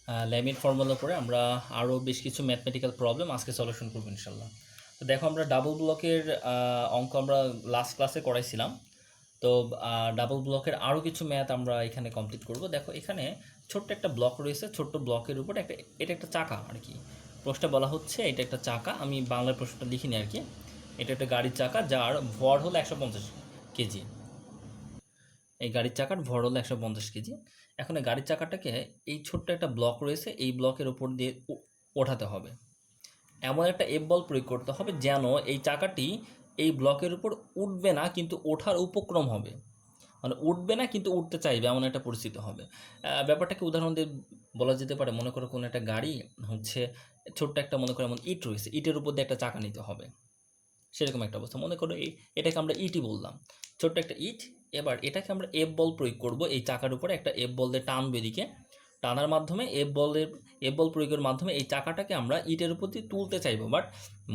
ল্যামিন ফর্মুলার পরে আমরা আরও বেশ কিছু ম্যাথমেটিক্যাল প্রবলেম আজকে সলিউশন করবো ইনশাল্লাহ। তো দেখো আমরা ডাবল ব্লকের অঙ্ক আমরা লাস্ট ক্লাসে করাইছিলাম। তো ডাবল ব্লকের আরও কিছু ম্যাথ আমরা এখানে কমপ্লিট করব। দেখো এখানে ছোট্ট একটা ব্লক রয়েছে, ছোট্ট ব্লকের উপর এটা একটা চাকা আর কি। প্রশ্নটা বলা হচ্ছে এটা একটা চাকা, আমি বাংলার প্রশ্নটা লিখিনি আর কি। এটা একটা গাড়ির চাকা যার ভর হলো 150 কেজি। এই গাড়ির চাকার ভর হলো 150 কেজি। এখন এই গাড়ির চাকাটাকে এই ছোট্ট একটা ব্লক রয়েছে, এই ব্লকের উপর দিয়ে ওঠাতে হবে। এমন একটা এফ বল প্রয়োগ করতে হবে যেন এই চাকাটি এই ব্লকের উপর উঠবে না কিন্তু ওঠার উপক্রম হবে, মানে উঠবে না কিন্তু উঠতে চাইবে, এমন একটা পরিস্থিতি হবে। ব্যাপারটাকে উদাহরণ দিয়ে বলা যেতে পারে, মনে করো কোনো একটা গাড়ি হচ্ছে ছোট্ট একটা, মনে করো এমন ইট রয়েছে, ইটের উপর দিয়ে একটা চাকা নিতে হবে, সেরকম একটা অবস্থা। মনে করো এটাকে আমরা ইটই বললাম, ছোট্ট একটা ইট। এবার এটাকে আমরা এফ বল প্রয়োগ করব, এই চাকার উপরে একটা এফ বল দিয়ে টানবে, এদিকে টানার মাধ্যমে এফ বল প্রয়োগের মাধ্যমে এই চাকাটাকে আমরা ইটের উপর দিয়ে তুলতে চাইবো। বাট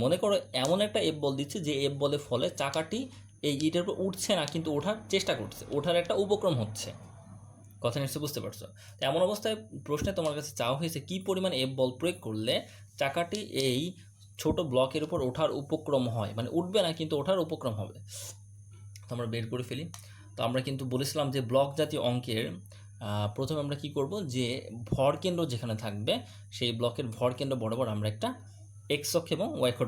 মনে করো এমন একটা এফ বল দিচ্ছে যে এফ বলের ফলে চাকাটি এই ইটের উপর উঠছে না কিন্তু ওঠার চেষ্টা করছে, ওঠার একটা উপক্রম হচ্ছে। কথা নিশ্চয়ই বুঝতে পারছো? তো এমন অবস্থায় প্রশ্নে তোমার কাছে চাওয়া হয়েছে কী পরিমাণ এফ বল প্রয়োগ করলে চাকাটি এই ছোট ব্লকের উপর ওঠার উপক্রম হয়, মানে উঠবে না কিন্তু ওঠার উপক্রম হবে। তো আমরা বের করে ফেলি। তো আমরা কিন্তু বলেছিলাম যে ব্লক জাতীয় অঙ্কের প্রথমে আমরা কি করব, যে ভর কেন্দ্র যেখানে থাকবে সেই ব্লকের ভর কেন্দ্র বরাবর আমরা একটা এক্স অক্ষ এবং ওয়াই অক্ষ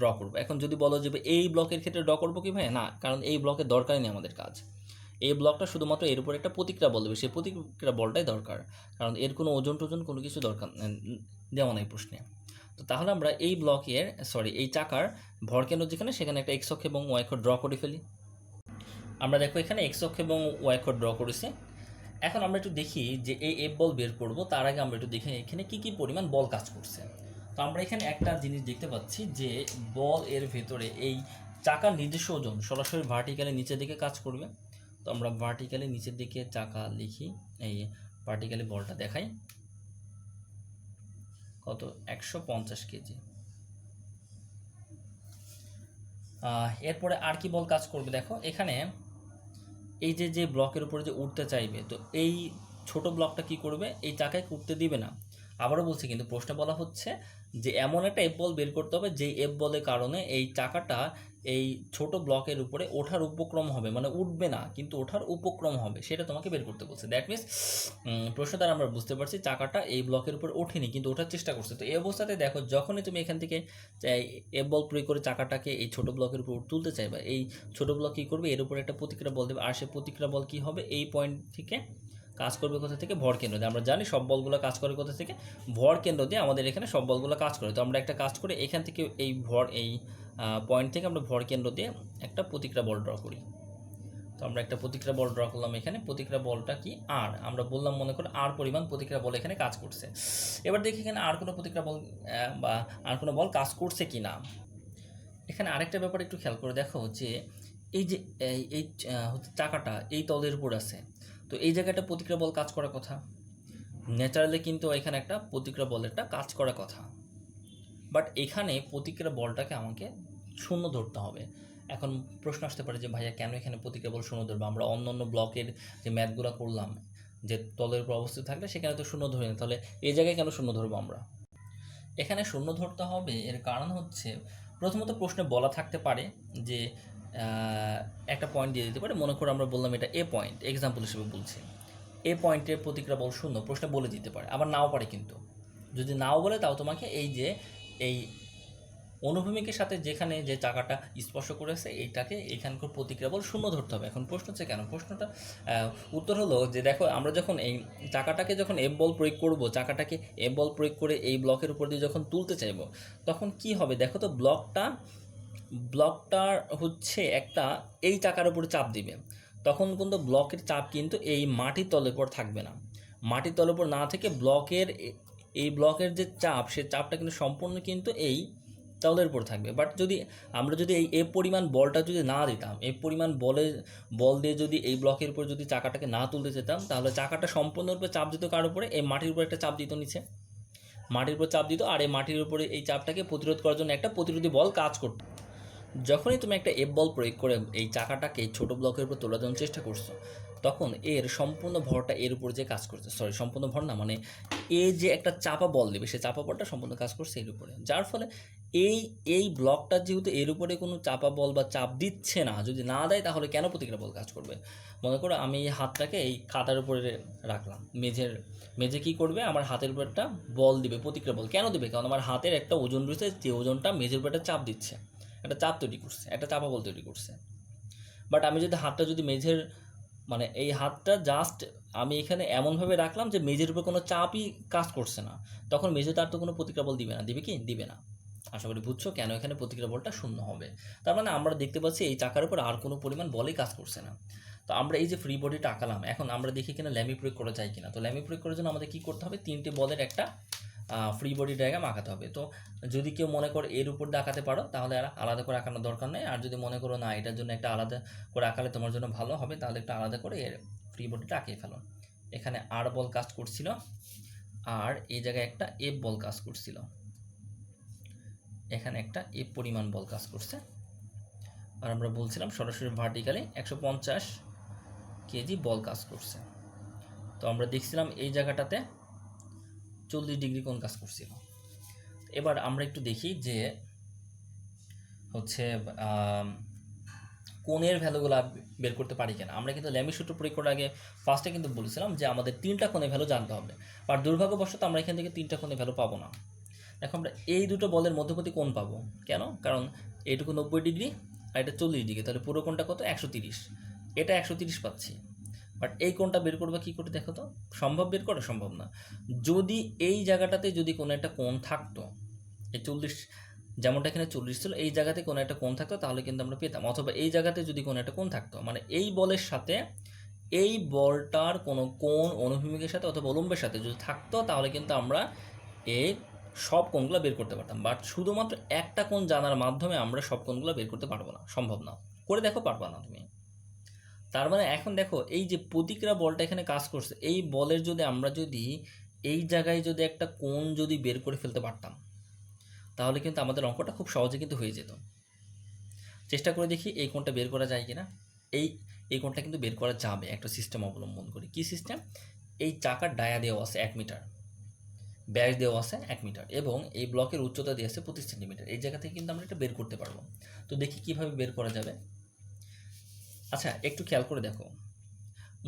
ড্র করব। এখন যদি বলো যে এই ব্লকের ক্ষেত্রে ড্র করবো কি ভাই, না, কারণ এই ব্লকের দরকারই নেই আমাদের কাজ। এই ব্লকটা শুধুমাত্র এর উপর একটা প্রতিক্রিয়া বল দেবে, সেই প্রতিক্রিয়া বলটাই দরকার, কারণ এর কোনো ওজন টোজন কোনো কিছু দরকার দেওয়া নেই প্রশ্নে। তো তাহলে আমরা এই ব্লকের এই চাকার ভর কেন্দ্র যেখানে, সেখানে একটা এক্স অক্ষ এবং ওয়াই অক্ষ ড্র করে ফেলি। আমরা দেখো এখানে এক্স অক্ষ এবং ওয়াই অক্ষ ড্র করেছি। এখন আমরা একটু দেখি যে এই এফ বল বের করব, তার আগে আমরা একটু দেখি এখানে কি কি পরিমাণ বল কাজ করছে। তো আমরা এখানে একটা জিনিস দেখতে পাচ্ছি যে বল এর ভেতরে এই চাকার নিজস্ব ওজন সরাসরি ভার্টিক্যালি নিচের দিকে কাজ করবে। তো আমরা ভার্টিক্যালি নিচের দিকে চাকা লিখি, এই ভার্টিক্যালি বলটা দেখাই কত, 150 কেজি। এরপরে আর কি বল কাজ করবে, দেখো এখানে এই যে ব্লকের উপরে যে উঠতে চাইবে, তো এই ছোট ব্লকটা কি করবে, এই চাকায় উঠতে দিবে না। আবারও বলছি, কিন্তু প্রশ্নে বলা হচ্ছে যে এমন একটা এফ বল বের করতে হবে যেই এফ বলের কারণে এই চাকাটা এই ছোট ব্লকের উপরে ওঠার উপক্রম হবে, মানে উঠবে না কিন্তু ওঠার উপক্রম হবে, সেটা তোমাকে বের করতে বলছে। দ্যাট মিনস প্রশ্ন দ্বারা আমরা বুঝতে পারছি চাকাটা এই ব্লকের উপর ওঠেনি কিন্তু ওঠার চেষ্টা করছে। তো এই অবস্থাতে দেখো যখনই তুমি এখান থেকে এফ বল প্রয়োগ করে চাকাটাকে এই ছোট ব্লকের উপর তুলতে চাইবা, এই ছোট ব্লক কী করবে, এর উপর একটা প্রতিক্রিয়া বল দেবে, আর সে প্রতিক্রিয়া বল কী হবে, এই পয়েন্ট থেকে কাজ করবে কোথা থেকে, ভর কেন্দ্র দিয়ে। আমরা জানি সব বলগুলো কাজ করে কোথা থেকে, ভর কেন্দ্র দিয়ে আমাদের এখানে সব বলগুলো কাজ করে। তো আমরা একটা কাজ করে এখান থেকে এই পয়েন্ট থেকে আমরা ভর কেন্দ্র দিয়ে একটা প্রতিক্রিয়া বল ড্র করি। তো আমরা একটা প্রতিক্রিয়া বল ড্র করলাম এখানে, প্রতিক্রিয়া বলটা কি, আর আমরা বললাম মনে করো আর পরিমাণ প্রতিক্রিয়া বল এখানে কাজ করছে। এবার দেখি এখানে আর কোনো প্রতিক্রিয়া বল বা আর কোনো বল কাজ করছে কি না। এখানে আরেকটা ব্যাপার একটু খেয়াল করে দেখো যে এই যে এই চাকাটা এই তলের উপর আছে, তো এই জায়গাটা প্রতিক্রিয়া বল কাজ করার কথা, ন্যাচারালি কিন্তু এখানে একটা প্রতিক্রিয়া বলের একটা কাজ করার কথা। বাট এখানে প্রতিক্রিয়া বলটাকে আমাকে শূন্য ধরতে হবে। এখন প্রশ্ন আসতে পারে যে ভাইয়া কেন এখানে প্রতিক্রিয়া বল শূন্য ধরবো, আমরা অন্য অন্য ব্লকের যে ম্যাথগুলো করলাম যে তলের উপর অবস্থিত থাকলে সেখানে তো শূন্য ধরি না, তাহলে এই জায়গায় কেন শূন্য ধরবো আমরা? এখানে শূন্য ধরতে হবে, এর কারণ হচ্ছে প্রথমত প্রশ্নে বলা থাকতে পারে যে একটা পয়েন্ট দিয়ে দিতে পারে, মনে করো আমরা বললাম এটা এ পয়েন্ট, এক্সাম্পল হিসেবে বলছি, এ পয়েন্টের প্রতিক্রিয়া বল শূন্য, প্রশ্নে বলে দিতে পারে, আবার নাও পারে। কিন্তু যদি নাও বলে তাও তোমাকে এই অনুভূমিকের সাথে যেখানে যে চাকাটা স্পর্শ করেছে এইটাকে এখানকার প্রতিক্রিয়া বল শূন্য ধরতে হবে। এখন প্রশ্ন হচ্ছে কেন, প্রশ্নটা উত্তর হলো যে দেখো আমরা যখন এই চাকাটাকে যখন এফ বল প্রয়োগ করব, চাকাটাকে এফ বল প্রয়োগ করে এই ব্লকের উপর দিয়ে যখন তুলতে চাইব, তখন কি হবে দেখো তো, ব্লকটার হচ্ছে একটা এই চাকার উপরে চাপ দিবে, তখন কিন্তু ব্লকের চাপ কিন্তু এই মাটির তলের উপর থাকবে না, মাটির তলের উপর না থেকে এই ব্লকের যে চাপ, সে চাপটা কিন্তু সম্পূর্ণ কিন্তু এই তলের উপর থাকবে। বাট আমরা যদি এই পরিমাণ বলটা যদি না দিতাম, এই পরিমাণ বল দিয়ে যদি এই ব্লকের উপর যদি চাকাটাকে না তুলতে যেতাম, তাহলে চাকাটা সম্পূর্ণরূপে চাপ দিত কার উপরে, এই মাটির উপর একটা চাপ দিত, নিচে মাটির উপর চাপ দিত, আর এই মাটির উপরে এই চাপটাকে প্রতিরোধ করার জন্য একটা প্রতিরোধী বল কাজ করত। যখনই তুমি একটা এফ বল প্রয়োগ করে এই চাকাটাকে ছোটো ব্লকের উপর তোলার জন্য চেষ্টা করছো, তখন এর সম্পূর্ণ ভরটা এর উপর যে কাজ করছে, সরি সম্পূর্ণ ভর না, মানে এ যে একটা চাপা বল দেবে সেই চাপা বলটা সম্পূর্ণ কাজ করছে এর উপরে, যার ফলে এই এই ব্লকটা যেহেতু এর উপরে কোনো চাপা বল বা চাপ দিচ্ছে না, যদি না দেয় তাহলে কেন প্রতিক্রিয়া বল কাজ করবে? মনে করো আমি এই হাতটাকে এই খাতার উপরে রাখলাম, মেঝে কী করবে, আমার হাতের উপর একটা বল দিবে, প্রতিক্রিয়া বল কেন দেবে? কারণ আমার হাতের একটা ওজন রয়েছে, যে ওজনটা মেঝের উপর একটা চাপ দিচ্ছে, একটা চাপ তৈরি করছে, একটা চাপা বল তৈরি করছে। বাট আমি যদি হাতটা যদি মেঝের, মানে এই হাতটা জাস্ট আমি এখানে এমনভাবে রাখলাম যে মেঝের উপর কোনো চাপই কাজ করছে না, তখন মেঝে তার তো কোনো প্রতিক্রিয়া বল দিবে না, দিবে কি? দিবে না। আশা করি বুঝছো কেন এখানে প্রতিক্রিয়া বলটা শূন্য হবে। তার মানে আমরা দেখতে পাচ্ছি এই চাকার উপর আর কোনো পরিমাণ বলই কাজ করছে না। তো আমরা এই যে ফ্রি বডিটা আঁকালাম, এখন আমরা দেখি কিনা ল্যামি প্রয়োগ করা যায় কিনা। তো ল্যামি প্রয়োগ করার জন্য আমাদের কী করতে হবে? 3টে বলের একটা ফ্রি বডি ডায়াগ্রাম আঁকাতে হবে। তো যদি কেউ মনে করো এর উপর দিয়ে আঁকাতে পারো তাহলে আর আলাদা করে আঁকানোর দরকার নেই, আর যদি মনে করো না এটার জন্য একটা আলাদা করে আঁকালে তোমার জন্য ভালো হবে, তাহলে একটা আলাদা করে এর ফ্রি বডিটা আঁকিয়ে ফেলো। এখানে আর বল কাজ করছিল, আর এই জায়গায় একটা এফ বল কাজ করছিল, এখানে একটা এফ পরিমাণ বল কাজ করছে, আর আমরা বলছিলাম সরাসরি ভার্টিক্যালি 150 কেজি বল কাজ করছে। তো আমরা দেখছিলাম এই জায়গাটাতে 40 ডিগ্রি কোণ কাজ করছিল। এবার আমরা একটু দেখি যে হচ্ছে কোণের ভ্যালুগুলো বের করতে পারি কিনা। আমরা কিন্তু ল্যামি সূত্র প্রয়োগ করার আগে ফার্স্টে কিন্তু বলেছিলাম যে আমাদের 3টা কোণের ভ্যালু জানতে হবে, আর দুর্ভাগ্যবশত আমরা এখান থেকে 3টা কোণের ভ্যালু পাবো না। দেখো আমরা এই দুটো বলের মধ্যবর্তী কোণ পাবো, কেন? কারণ এইটুকু 90 ডিগ্রি আর এটা 40 ডিগ্রি, তাহলে পুরো কোণটা কত? 130। এটা 130 পাচ্ছি, বাট এই কোণটা বের করবে কী করে দেখো তো? সম্ভব বের করা? সম্ভব না। যদি এই জায়গাটাতে যদি কোনো একটা কোণ থাকতো, এই 40 যেমনটা এখানে 40 ছিল, এই জায়গাতে কোনো একটা কোণ থাকতো তাহলে কিন্তু আমরা পেতাম, অথবা এই জায়গাতে যদি কোনো একটা কোণ থাকতো, মানে এই বলের সাথে এই বলটার কোনো কোণ অনুভূমিকের সাথে অথবা উলম্বের সাথে যদি থাকতো তাহলে কিন্তু আমরা এই সব কোণগুলো বের করতে পারতাম। বাট শুধুমাত্র একটা কোণ জানার মাধ্যমে আমরা সব কোণগুলো বের করতে পারবো না, সম্ভব না। করে দেখো, পারবা না তুমি। তার মানে এখন দেখো এই যে প্রতিক্রিয়া বলটা এখানে কাজ করছে, এই বলের যদি আমরা যদি এই জায়গায় যদি একটা কোণ যদি বের করে ফেলতে পারতাম তাহলে কিন্তু আমাদের অঙ্কটা খুব সহজে কিন্তু হয়ে যেত। চেষ্টা করে দেখি এই কোণটা বের করা যায় কিনা। এই কোণটা কিন্তু বের করা যাবে একটা সিস্টেম অবলম্বন করে। কি সিস্টেম? এই চাকার ডায়া দেওয়া আছে 1 মিটার, ব্যাস দেওয়া আছে 1 মিটার, এবং এই ব্লকের উচ্চতা দিয়ে আছে 25 সেন্টিমিটার। এই জায়গা থেকে কিন্তু আমরা এটা বের করতে পারবো। তো দেখি কিভাবে বের করা যাবে। আচ্ছা একটু খেয়াল করে দেখো,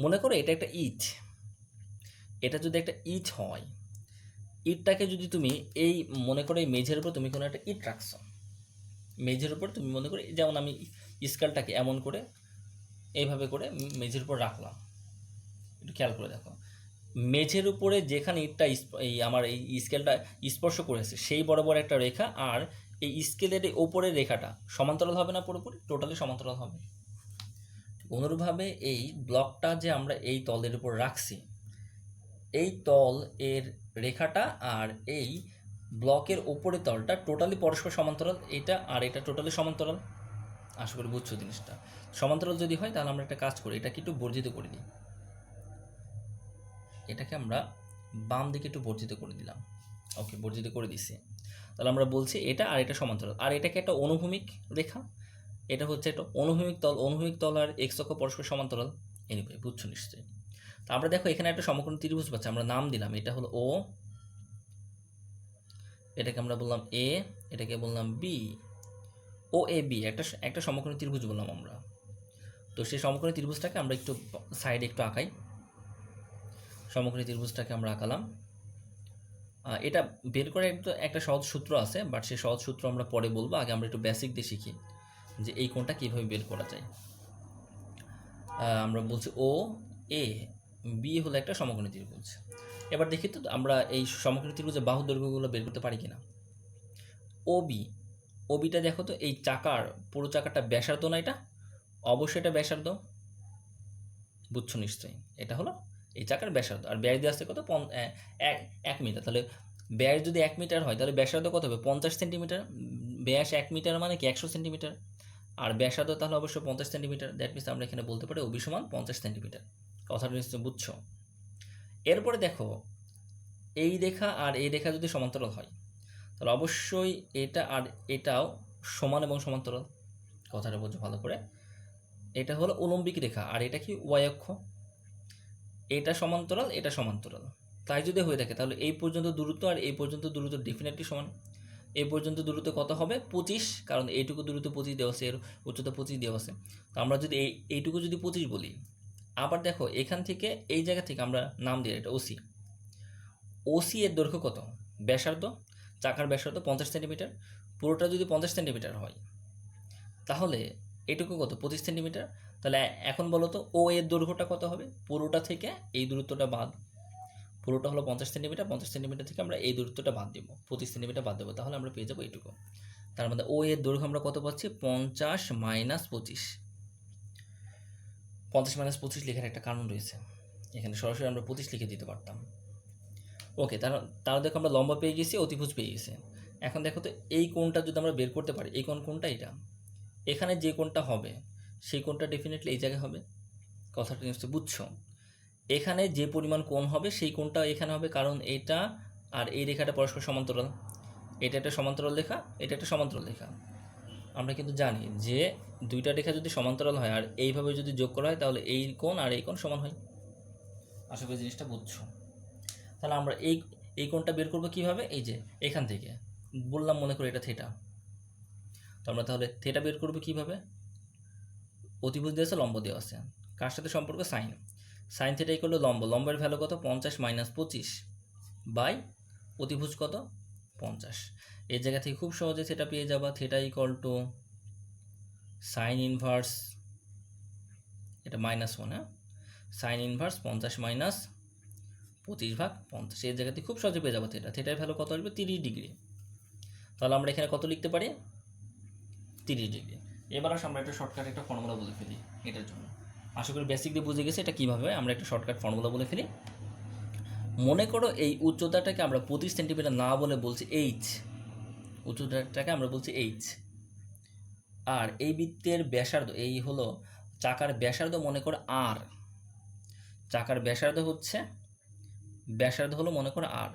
মনে করো এটা একটা ইট, এটা যদি একটা ইট হয়, ইটটাকে যদি তুমি এই মনে করো এই মেঝের উপর তুমি কোনো একটা ইট রাখছো, মেঝের উপর তুমি মনে করো যেমন আমি স্কেলটাকে এমন করে এইভাবে করে মেঝের উপর রাখলাম, একটু খেয়াল করে দেখো মেঝের উপরে যেখানে ইটটা এই আমার এই স্কেলটা স্পর্শ করেছে সেই বরাবর একটা রেখা, আর এই স্কেলের এই ওপরের রেখাটা সমান্তরাল হবে না? পুরোপুরি টোটালি সমান্তরাল হবে। অনুরূপভাবে এই ব্লকটা যে আমরা এই তলের উপর রাখছি, এই তল এর রেখাটা আর এই ব্লকের ওপরের তলটা টোটালি পরস্পর সমান্তরাল, এটা আর এটা টোটালি সমান্তরাল। আশা করি বুঝছো জিনিসটা। সমান্তরাল যদি হয় তাহলে আমরা একটা কাজ করি, এটাকে একটু বর্ধিত করে দিই, এটাকে আমরা বাম দিকে একটু বর্ধিত করে দিলাম। ওকে, বর্ধিত করে দিচ্ছি। তাহলে আমরা বলছি এটা আর এটা সমান্তরাল, আর এটাকে একটা অনুভূমিক রেখা, এটা হচ্ছে একটা অনুভূমিক তল আর এক্স অক্ষ পরস্পর সমান্তরাল। এনিওয়ে বুঝছো নিশ্চয়ই। তো আমরা দেখো এখানে একটা সমকোণ ত্রিভুজ পাচ্ছি, আমরা নাম দিলাম, এটা হলো ও, এটাকে আমরা বললাম এ, এটাকে বললাম বি, ও এ বি, একটা সমকোণী ত্রিভুজ বললাম আমরা। তো সেই সমকোণী ত্রিভুজটাকে আমরা একটু সাইডে একটু আঁকাই। সমকোণী ত্রিভুজটাকে আমরা আঁকালাম। এটা বের করে একটা সহজ সূত্র আছে, বাট সেই সহজ সূত্র আমরা পরে বলবো, আগে আমরা একটু বেসিক দিয়ে শিখি যে এই কোণটা কীভাবে বের করা যায়। আমরা বলছি ও এ বি হলো একটা সমকোণী ত্রিভুজ। এবার দেখি তো আমরা এই সমকোণী ত্রিভুজের বাহু দৈর্ঘ্যগুলো বের করতে পারি কিনা। ওবিটা দেখো তো, এই চাকার পুরো চাকাটা ব্যাসার্ধ না? এটা অবশ্যই এটা ব্যাসার্ধ, বুঝছো নিশ্চয়ই। এটা হলো এই চাকার ব্যাসার্ধ, আর ব্যাস দিয়ে আসছে কত? 1 মিটার। তাহলে ব্যাস যদি 1 মিটার হয় তাহলে ব্যাসার্ধ কত হবে? 50 সেন্টিমিটার। ব্যাস 1 মিটার মানে কি 100 সেন্টিমিটার, আর ব্যাসার্ধ তাহলে অবশ্যই 50 সেন্টিমিটার। দ্যাট মিনস আমরা এখানে বলতে পারি ওবি সমান 50 সেন্টিমিটার। কথাটা নিশ্চয় বুঝছো। এরপরে দেখো এই রেখা আর এই রেখা যদি সমান্তরাল হয় তাহলে অবশ্যই এটা আর এটাও সমান এবং সমান্তরাল। কথাটা বুঝো ভালো করে। এটা হলো উলম্বিক রেখা, আর এটা কি ওয়াই অক্ষ। এটা সমান্তরাল, এটা সমান্তরাল। তাই যদি হয়ে থাকে তাহলে এই পর্যন্ত দূরত্ব আর এই পর্যন্ত দূরত্ব ডেফিনেটলি সমান। এই পর্যন্ত দূরত্ব কত হবে? 25, কারণ এইটুকু দূরত্ব 25 দেওয়া আছে, এর উচ্চতা 25 দেওয়া আছে। তো আমরা যদি এইটুকু যদি 25 বলি, আবার দেখো এখান থেকে এই জায়গা থেকে আমরা নাম দিই এটা ওসি। ওসি এর দৈর্ঘ্য কত? ব্যাসার্ধ, চাকার ব্যাসার্ধ 50 সেন্টিমিটার। পুরোটা যদি 50 সেন্টিমিটার হয় তাহলে এটুকু কত? 25 সেন্টিমিটার। তাহলে এখন বলো তো ও এর দৈর্ঘ্যটা কত হবে? পুরোটা থেকে এই দূরত্বটা বাদ, পুরোটা হলো 50 সেন্টিমিটার, 50 সেন্টিমিটার থেকে আমরা এই দূরত্বটা বাদ দেবো, 25 সেন্টিমিটার বাদ দেবো, তাহলে আমরা পেয়ে যাবো এইটুকু। তার মধ্যে ও এর দৈর্ঘ্য আমরা কত পাচ্ছি? 50 মাইনাস 25। 50 মাইনাস 25 লেখার একটা কারণ রয়েছে, এখানে সরাসরি আমরা 25 লিখে দিতে পারতাম। ওকে, তার দেখো আমরা লম্বা পেয়ে গেছি, অতিভুজ পেয়ে গেছি। এখন দেখো তো এই কোণটা যদি আমরা বের করতে পারি, এই কোণটা এটা, এখানে যে কোণটা হবে সেই কোণটা ডেফিনেটলি এই জায়গায় হবে। কথাটা নিশ্চয়ই বুঝছো? এখানে যে পরিমাণ কোণ হবে সেই কোণটা এখানে হবে, কারণ এটা আর এই রেখাটা পরস্পর সমান্তরাল। এটা একটা সমান্তরাল রেখা, এটা একটা সমান্তরাল রেখা। আমরা কিন্তু জানি যে দুইটা রেখা যদি সমান্তরাল হয় আর এইভাবে যদি যোগ করা হয় তাহলে এই কোণ আর এই কোণ সমান হয়। আশা করি জিনিসটা বুঝছো। তাহলে আমরা এই কোণটা বের করবো কীভাবে? এই যে এখান থেকে বললাম, মনে করি এটা থিটা। তো আমরা তাহলে থিটা বের করবো কীভাবে? অতিভুজ দেওয়া আছে, লম্ব দেওয়া আছে, কার সাথে সম্পর্ক? Sine. Sine theta equal to লম্ব, লম্বের ভ্যালু কত? 50 মাইনাস 25 বাই অতিভুজ কত? 50। এই জায়গা থেকে খুব সহজে থিটা পেয়ে যাবা। Theta equal to sine inverse, এটা -1, হ্যাঁ, সাইন ইনভার্স 50 মাইনাস 25/50। এই জায়গাতে খুব সহজে পেয়ে যাবো থিটা। থিটার ভ্যালু কত আসবে? 30 ডিগ্রি। তাহলে আমরা এখানে কত লিখতে পারি? 30 ডিগ্রি। এবার আসলে আমরা একটা শর্টকাট একটা ফর্মুলা বলে ফেলি এটার জন্য। আশা করি বেসিক দিয়ে বুঝে গেছে এটা কীভাবে আমরা একটা শর্টকাট ফর্মুলা বলে ফেলি। মনে করো এই উচ্চতাটাকে আমরা 25 সেন্টিমিটার না বলে বলছি এইচ, উচ্চতাটাকে আমরা বলছি এইচ। আর এই বৃত্তের ব্যাসার্ধ, এই হলো চাকার ব্যাসার্ধ, মনে করো আর, চাকার ব্যাসার্ধ হলো মনে করো আর।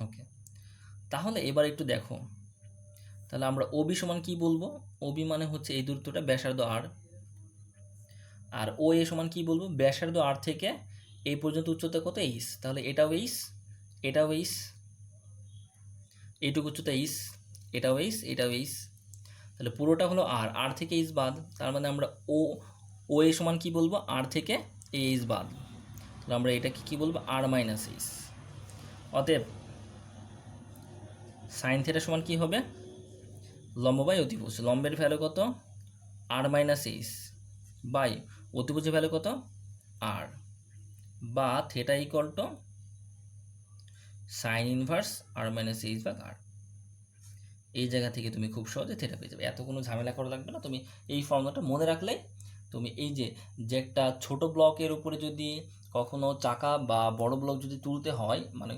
ওকে, তাহলে এবার একটু দেখো, তাহলে আমরা ওবি সমান কি বলবো? ওবি মানে হচ্ছে এই দূরত্বটা, ব্যাসার্ধ আর। আর ও এ সমান কি বলবো? ব্যাসার্ধ আর থেকে এই পর্যন্ত উচ্চতা কত? এইচ। তাহলে এটাও এইচ, এটাও এইচ, এইটুকু উচ্চতা এইচ, এটাও এইচ, এটাও এইচ। তাহলে পুরোটা হলো আর, আর থেকে এইচ বাদ। তার মানে আমরা ও এ সমান কি বলবো? আর থেকে এইচ বাদ। তাহলে আমরা এটাকে কি বলবো? R minus H. অতএব সাইন থিটা সমান কি হবে? লম্ব বাই অতিভুজ। লম্বের ভ্যালু কত? আর মাইনাস এইচ বাই অতিভুজের ভ্যালু কত? আর, বা theta equal to sine inverse R minus H ভাগ আর। এই জায়গা থেকে তুমি খুব সহজে থিটা পেয়ে যাবে, এত কোনো ঝামেলা করা লাগবে না। তুমি এই ফর্মুলাটা মনে রাখলেই তুমি এই যে একটা ছোট ব্লকের উপরে যদি কখনো চাকা বা বড় ব্লক যদি তুলতে হয়, মানে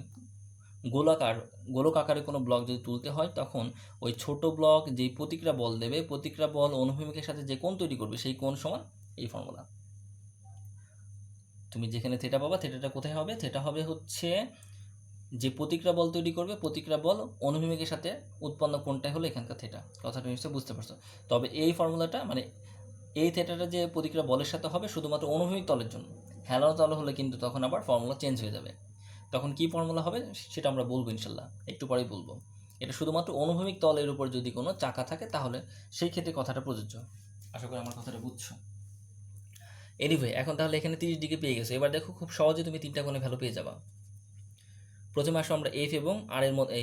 গোলক আকারে কোনো ব্লক যদি তুলতে হয়, তখন ওই ছোট ব্লক যেই প্রতিক্রিয়া বল দেবে, প্রতিক্রিয়া বল অনুভূমিকের সাথে যে কোণ তৈরি করবে সেই কোণ সমান এই ফর্মুলা। তুমি যেখানে থিটা পাবা, থিটাটা কোথায় হবে? থিটা হবে হচ্ছে যে প্রতিক্রিয়া বল তৈরি করবে, প্রতিক্রিয়া বল অনুভূমিকের সাথে উৎপন্ন কোণটাই হলো এখানকার থিটা। কথাটা নিশ্চয়ই বুঝতে পারছো। তবে এই ফর্মুলাটা মানে এই থিটাটা যে প্রতিক্রিয়া বলের সাথে হবে শুধুমাত্র অনুভূমিক তলের জন্য। হেলানো তল হলে কিন্তু তখন আবার ফর্মুলা চেঞ্জ হয়ে যাবে। তখন কি ফর্মুলা হবে সেটা আমরা বলবো ইনশাল্লাহ, একটু পরেই বলবো। এটা শুধুমাত্র অনুভূমিক তলের উপর যদি কোনো চাকা থাকে তাহলে সেই ক্ষেত্রে কথাটা প্রযোজ্য। আশা করি আমার কথাটা বুঝছো। এনিওয়ে, এখন তাহলে এখানে 30 ডিগ্রি পেয়ে গেছো। এবার দেখো খুব সহজে তুমি তিনটা কোণে ভ্যালু পেয়ে যাবা। প্রথমে আসো আমরা এফ এবং আর এর মধ্যে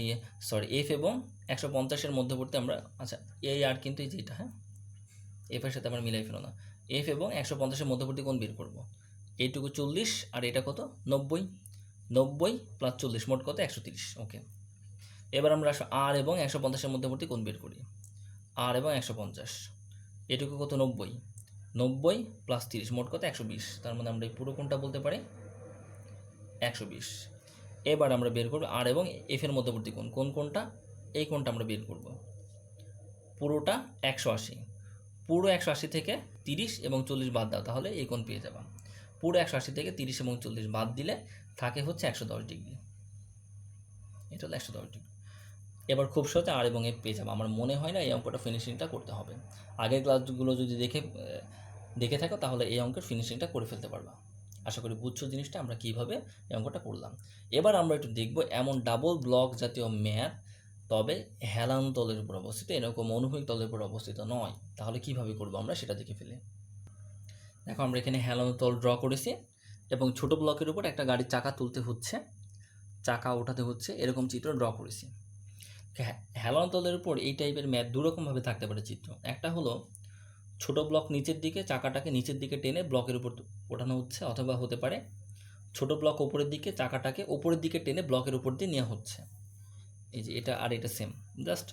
এফ এবং 150-এর মধ্যবর্তী আমরা, আচ্ছা এই আর কিন্তু এই যে এটা, হ্যাঁ, এফের সাথে আমরা মিলাই ফেলো না। এফ এবং 150-এর মধ্যবর্তী কোণ বের করবো। এইটুকু 40 আর এটা কত? 90। 90 প্লাস 40 মোট কত? 130। ওকে, এবার আমরা আসো আর এবং 150-এর মধ্যবর্তী কোণ বের করি। আর এবং 150, এটুকু কত? 90। 90 প্লাস 30 মোট কত? 120। তার মানে আমরা এই পুরো কোণটা বলতে পারি 120। এবার আমরা বের করবো আর এবং এফ এর মধ্যবর্তী কোণ। কোন কোণটা? এই কোণটা আমরা বের করব। পুরোটা 180। পুরো 180 থেকে 30 এবং 40 বাদ দাও, তাহলে এই কোণ পেয়ে যাবা। পুরো 180 থেকে 30 এবং 40 বাদ দিলে থাকে হচ্ছে 110 ডিগ্রি। এটা হলো 110 ডিগ্রি। এবার খুব সহজে আর এবং এফ পেয়ে যাবো। আমার মনে হয় না এই অঙ্কটা ফিনিশিংটা করতে হবে। আগের ক্লাসগুলো যদি দেখে থাকো তাহলে এই অঙ্কের ফিনিশিংটা করে ফেলতে পারবা। আশা করি বুঝছো জিনিসটা আমরা কীভাবে এই অঙ্কটা করলাম। এবার আমরা একটু দেখব এমন ডাবল ব্লক জাতীয় ম্যাথ তবে হেলান তলের উপর অবস্থিত, এরকম অনুভূমিক তলের উপর অবস্থিত নয়। তাহলে কিভাবে করবো আমরা সেটা দেখে ফেলি। দেখো আমরা এখানে হেলান তল ড্র করেছি এবং ছোট ব্লকের উপর একটা গাড়ির চাকা তুলতে হচ্ছে, চাকা ওঠাতে হচ্ছে, এরকম চিত্র ড্র করেছি। হেলান তলের উপর এই টাইপের ম্যাথ দুরকমভাবে থাকতে পারে চিত্র। একটা হলো ছোট ব্লক নিচের দিকে, চাকাটাকে নিচের দিকে টেনে ব্লকের উপর ওঠানো হচ্ছে, অথবা হতে পারে ছোট ব্লক ওপরের দিকে, চাকাটাকে ওপরের দিকে টেনে ব্লকের উপর দিয়ে নেওয়া হচ্ছে। এই যে এটা আর এটা সেম, জাস্ট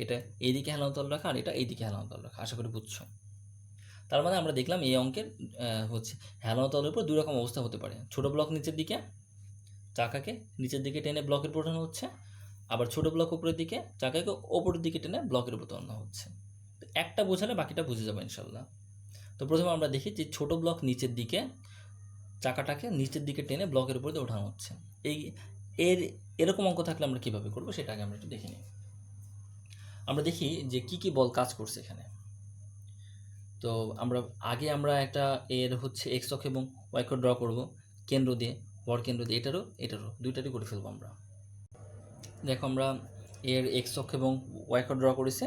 এটা এইদিকে হেলান তল রাখা আর এটা এইদিকে হেলান তল রাখা। আশা করি বুঝছো। তার মানে আমরা দেখলাম এই অঙ্কের হচ্ছে হেলান তলের উপর দুই রকম অবস্থা হতে পারে। ছোট ব্লক নিচের দিকে, চাকাকে নিচের দিকে টেনে ব্লকের উপর ওঠানো হচ্ছে, আবার ছোট ব্লক উপরের দিকে, চাকাকে ওপরের দিকে টেনে ব্লকের উপর তোলানো হচ্ছে। একটা বোঝালে বাকিটা বুঝে যাবে ইনশাল্লাহ। তো প্রথমে আমরা দেখি যে ছোট ব্লক নিচের দিকে, চাকাটাকে নিচের দিকে টেনে ব্লকের উপর দিয়ে ওঠানো হচ্ছে। এরকম অঙ্ক থাকলে আমরা কীভাবে করবো সেটা আগে আমরা একটু দেখে নিই। আমরা দেখি যে কি বল কাজ করছে এখানে। তো আমরা একটা এর হচ্ছে এক্স অক্ষ এবং ওয়াই অক্ষ ড্র করবো কেন্দ্র দিয়ে, ভর কেন্দ্র দিয়ে, এটারও দুইটারই করে ফেলবো আমরা। দেখো আমরা এর এক্স অক্ষ এবং ওয়াই অক্ষ ড্র করেছি,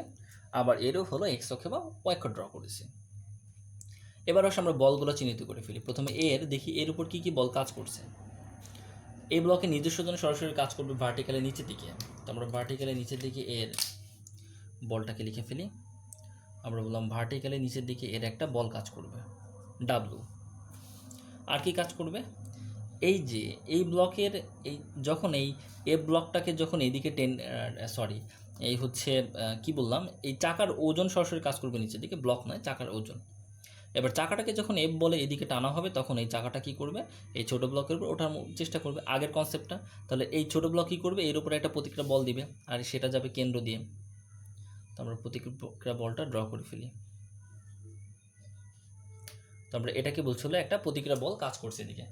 আবার এরও হলো এক্স অক্ষ বা ওয়াই অক্ষ ড্র করেছি। এবার আসলে আমরা বলগুলো চিহ্নিত করে ফেলি। প্রথমে দেখি এর উপর কী বল কাজ করছে। এই ব্লকে নিজস্ব জন্য সরাসরি কাজ করবে ভার্টিক্যালি নিচের দিকে। তো আমরা ভার্টিক্যালি নিচের দিকে এর বলটাকে লিখে ফেলি। আমরা বললাম ভার্টিক্যালি নিচের দিকে এর একটা বল কাজ করবে ডাব্লু। আর কি কাজ করবে, এই যে এই ব্লকের যখন এই ব্লকটাকে যখন এইদিকে এই হচ্ছে কি বললাম, এই চাকার ওজন সরাসরি কাজ করবে নিচের দিকে, ব্লক নয় চাকার ওজন। এবার চাকাটাকে যখন বলে এদিকে টানা হবে তখন এই চাকাটা কি করবে, এই ছোট ব্লকের উপর ওঠার চেষ্টা করবে, আগের কনসেপ্টটা। তাহলে এই ছোট ব্লক কী করবে, এর উপরে একটা প্রতিক্রিয়া বল দিবে আর সেটা যাবে কেন্দ্র দিয়ে। তো আমরা প্রতিক্রিয়া বলটা ড্র করে ফেলি। তো আমরা এটাকে বলছিল একটা প্রতিক্রিয়া বল কাজ করছে এদিকে।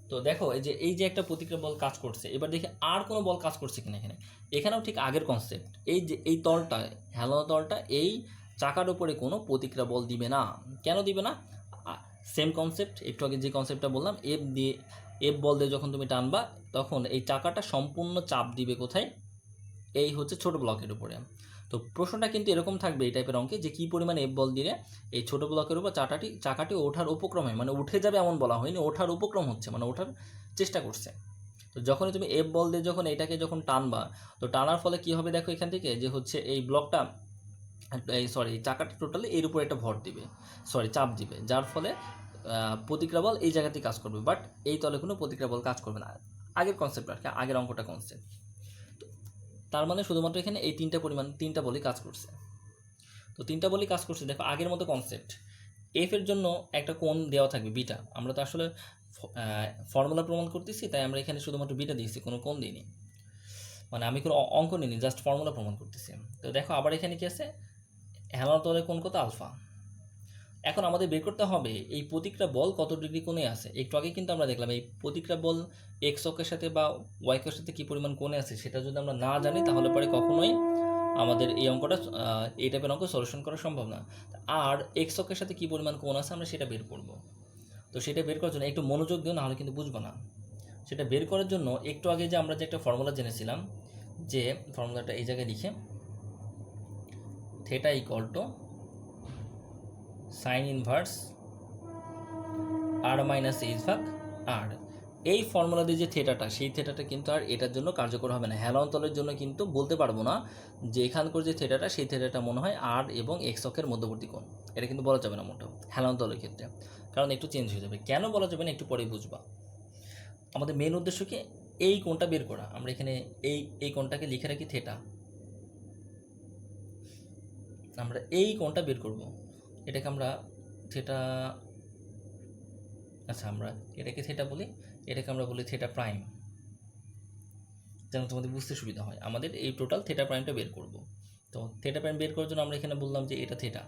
তো দেখো এই যে একটা প্রতিক্রিয়া বল কাজ করছে, এবার দেখি আর কোনো বল কাজ করছে কিনা এখানেও ঠিক আগের কনসেপ্ট। এই যে এই তলটা, হেলানো তলটা, এই চাকার উপরে কোনো প্রতিক্রিয়া বল দিবে না। কেন দিবে না, সেম কনসেপ্ট, একটু আগে যে কনসেপ্টটা বললাম, এফ বল দিয়ে যখন তুমি টানবা তখন এই চাকাটা সম্পূর্ণ চাপ দিবে কোথায়, এই হচ্ছে ছোট ব্লকের উপরে। তো প্রশ্নটা কিন্তু এরকম থাকবে এই টাইপের অঙ্কে যে কী পরিমাণে এফ বল দিলে এই ছোট ব্লকের উপর চাকাটি ওঠার উপক্রম হয়, মানে উঠে যাবে এমন বলা হয়নি, ওঠার উপক্রম হচ্ছে, মানে ওঠার চেষ্টা করছে। তো যখনই তুমি এফ বল দিয়ে যখন এটাকে যখন টানবা, তো টানার ফলে কী হবে দেখো এখান থেকে যে হচ্ছে এই ব্লকটা চাকাটা টোটালি এর উপর একটা ভর দিবে, চাপ দিবে, যার ফলে প্রতিক্রিয়া বল এই জায়গাতেই কাজ করবে, বাট এই তলে কোনো প্রতিক্রিয়া বল কাজ করবে না। আগের কনসেপ্ট আর কি, আগের অঙ্কটা কনসেপ্ট। তার মানে শুধুমাত্র এখানে এই তিনটা বলই কাজ করছে। তো তিনটা বলই কাজ করছে। দেখো আগের মতো কনসেপ্ট, এফ এর জন্য একটা কোণ দেওয়া থাকবে বিটা। আমরা তো আসলে ফর্মুলা প্রমাণ করতেছি, তাই আমরা এখানে শুধুমাত্র বিটা দিয়েছি, কোনো কোণ দিইনি, মানে আমি কোনো অঙ্ক নিইনি, জাস্ট ফর্মুলা প্রমাণ করতেছি। তো দেখো আবার এখানে কি আছে, হেলানো তলের কোণ কত, আলফা। এখন আমাদের বের করতে হবে এই প্রতিক্রিয়া বল কত ডিগ্রি কোণে আছে। একটু আগে কিন্তু আমরা দেখলাম এই প্রতিক্রিয়া বল এক্স অক্ষের সাথে বা ওয়াই অক্ষের সাথে কী পরিমাণ কোণে আছে সেটা যদি আমরা না জানি তাহলে পরে কখনোই আমাদের এই অঙ্কটা, এই টাইপের অঙ্ক সলিউশন করা সম্ভব না। আর এক্স অক্ষের সাথে কী পরিমাণ কোণ আছে আমরা সেটা বের করব। তো সেটা বের করার জন্য একটু মনোযোগ দিও, নাহলে কিন্তু বুঝবো না। সেটা বের করার জন্য একটু আগে যে আমরা যে একটা ফর্মুলা জেনেছিলাম, যে ফর্মুলাটা এই জায়গায় লিখে, theta equal to sine inverse R minus H ভাগ আর। এই ফর্মুলা দিয়ে যে থিটাটা, সেই থিটাটা কিন্তু আর এটার জন্য কার্যকর হবে না। হেলানো তলের জন্য কিন্তু বলতে পারবো না যে এখানকার যে থিটাটা, সেই থিটাটা মনে হয় আর এবং এক্স অক্ষের মধ্যবর্তী কোণ, এটা কিন্তু বলা যাবে না মোটেও হেলানো তলের ক্ষেত্রে, কারণ একটু চেঞ্জ হয়ে যাবে। কেন বলা যাবে না একটু পরেই বুঝবা। আমাদের মেন উদ্দেশ্য কি, এই কোণটা বের করা। আমরা এখানে এই কোণটাকে লিখে রাখি থিটা, আমরা এই কোণটা বের করব। এটাকে আমরা থিটা, আচ্ছা আমরা এটাকে থিটা বলি, এটাকে আমরা বলি থিটা প্রাইম, যেন তোমাদের বুঝতে সুবিধা হয়। আমাদের এই টোটাল থিটা প্রাইমটা বের করব। তো থিটা প্রাইম বের করার জন্য আমরা এখানে বললাম যে এটা থিটা।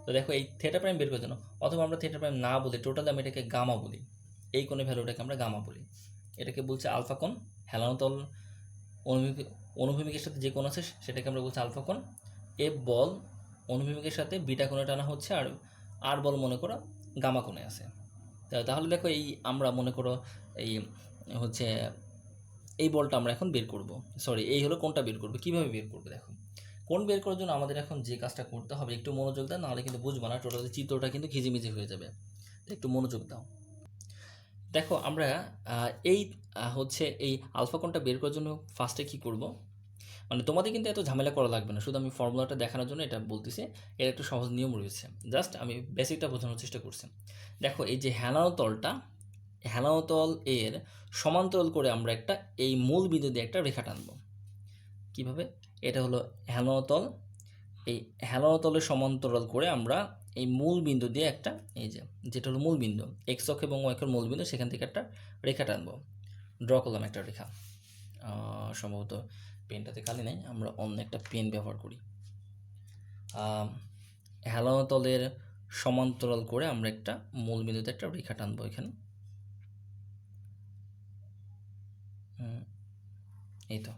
তো দেখো এই থিটা প্রাইম বের করার জন্য, অথবা আমরা থিটা প্রাইম না বলি, টোটালি আমি এটাকে গামা বলি, এই কোণের ভ্যালুটাকে আমরা গামা বলি। এটাকে বলছে আলফা কোণ। হেলানো তল অনুভূমিকের সাথে যে কোণ আছে সেটাকে আমরা বলছি আলফা কোণ। এফ বল অনুভূমিকের সাথে বিটা কোণে টানা হচ্ছে, আর বল মনে করো গামা কোণে আছে। তাহলে দেখো এই আমরা মনে করো এই হচ্ছে এই বলটা আমরা এখন বের করব, সরি এই হলো কোণটা বের করবো। কীভাবে বের করবো দেখো, কোণ বের করার জন্য আমাদের এখন যে কাজটা করতে হবে, একটু মনোযোগ দাও, নাহলে কিন্তু বুঝবো না, টোটালি চিত্রটা কিন্তু খিজিমিজি হয়ে যাবে। একটু মনোযোগ দাও। দেখো আমরা এই হচ্ছে এই আলফা কোণটা বের করার জন্য ফার্স্টে কী করব, মানে তোমাদের কিন্তু এত ঝামেলা করা লাগবে না, শুধু আমি ফর্মুলাটা দেখানোর জন্য এটা বলতেছি। এর একটু সহজ নিয়ম রয়েছে, জাস্ট আমি বেসিকটা বোঝানোর চেষ্টা করছি। দেখো এই যে হেলানো তল এর সমান্তরাল করে আমরা একটা এই মূল বিন্দু দিয়ে একটা রেখা টানবো। কীভাবে? এটা হলো হেলানো তল, এই হেলানো তলের সমান্তরাল করে আমরা এই মূল বিন্দু দিয়ে একটা, এই যে যেটা হলো মূল বিন্দু এক্স অক্ষ এবং ওয়াই অক্ষের মূল বিন্দু, সেখান থেকে একটা রেখা টানবো। ড্র করলাম একটা রেখা, সম্ভবত পেনটাতে কালি নেই, আমরা অন্য একটা পেন ব্যবহার করি। হেলানো তলের সমান্তরাল করে আমরা একটা মূল বিন্দুতে একটা রেখা টানবো এখানে। এই তো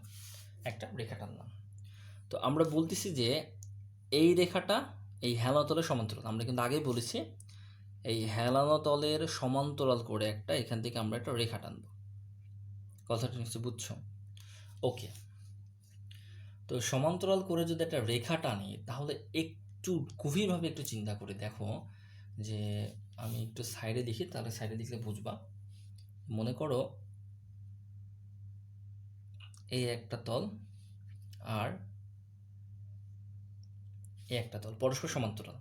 একটা রেখা টানলাম। তো আমরা বলতেছি যে এই রেখাটা এই হেলানো তলের সমান্তরাল, আমরা কিন্তু আগেই বলেছি এই হেলানো তলের সমান্তরাল করে একটা এখান থেকে আমরা একটা রেখা টানবো। কথাটা নিশ্চয়ই বুঝছো? ওকে, তো সমান্তরাল করে যদি একটা রেখা টানি, তাহলে একটু গভীরভাবে একটু চিন্তা করে দেখো যে, আমি একটু সাইডে দেখি, তাহলে সাইডে দেখলে বুঝবা। মনে করো এই একটা তল আর এই একটা তল পরস্পর সমান্তরাল।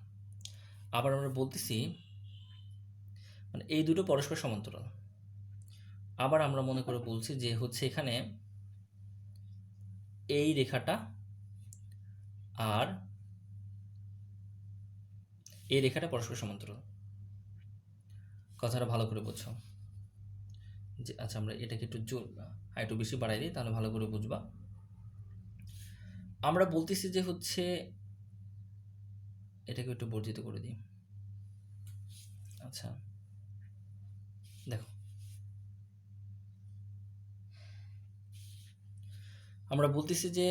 আবার আমরা বলতেছি মানে এই দুটো পরস্পর সমান্তরাল। আবার আমরা মনে করে বলছি যে হচ্ছে এখানে এই রেখাটা আর এই রেখাটা পরস্পর সমান্তরাল। কথাটা ভালো করে বুঝছো? যে আচ্ছা, আমরা এটাকে একটু জোর একটু বেশি বাড়াই দিই, তাহলে ভালো করে বুঝবা। আমরা বলতেছি যে হচ্ছে এটাকে একটু বর্ধিত করে দিই। আচ্ছা দেখো, আমরা বলতেছি যে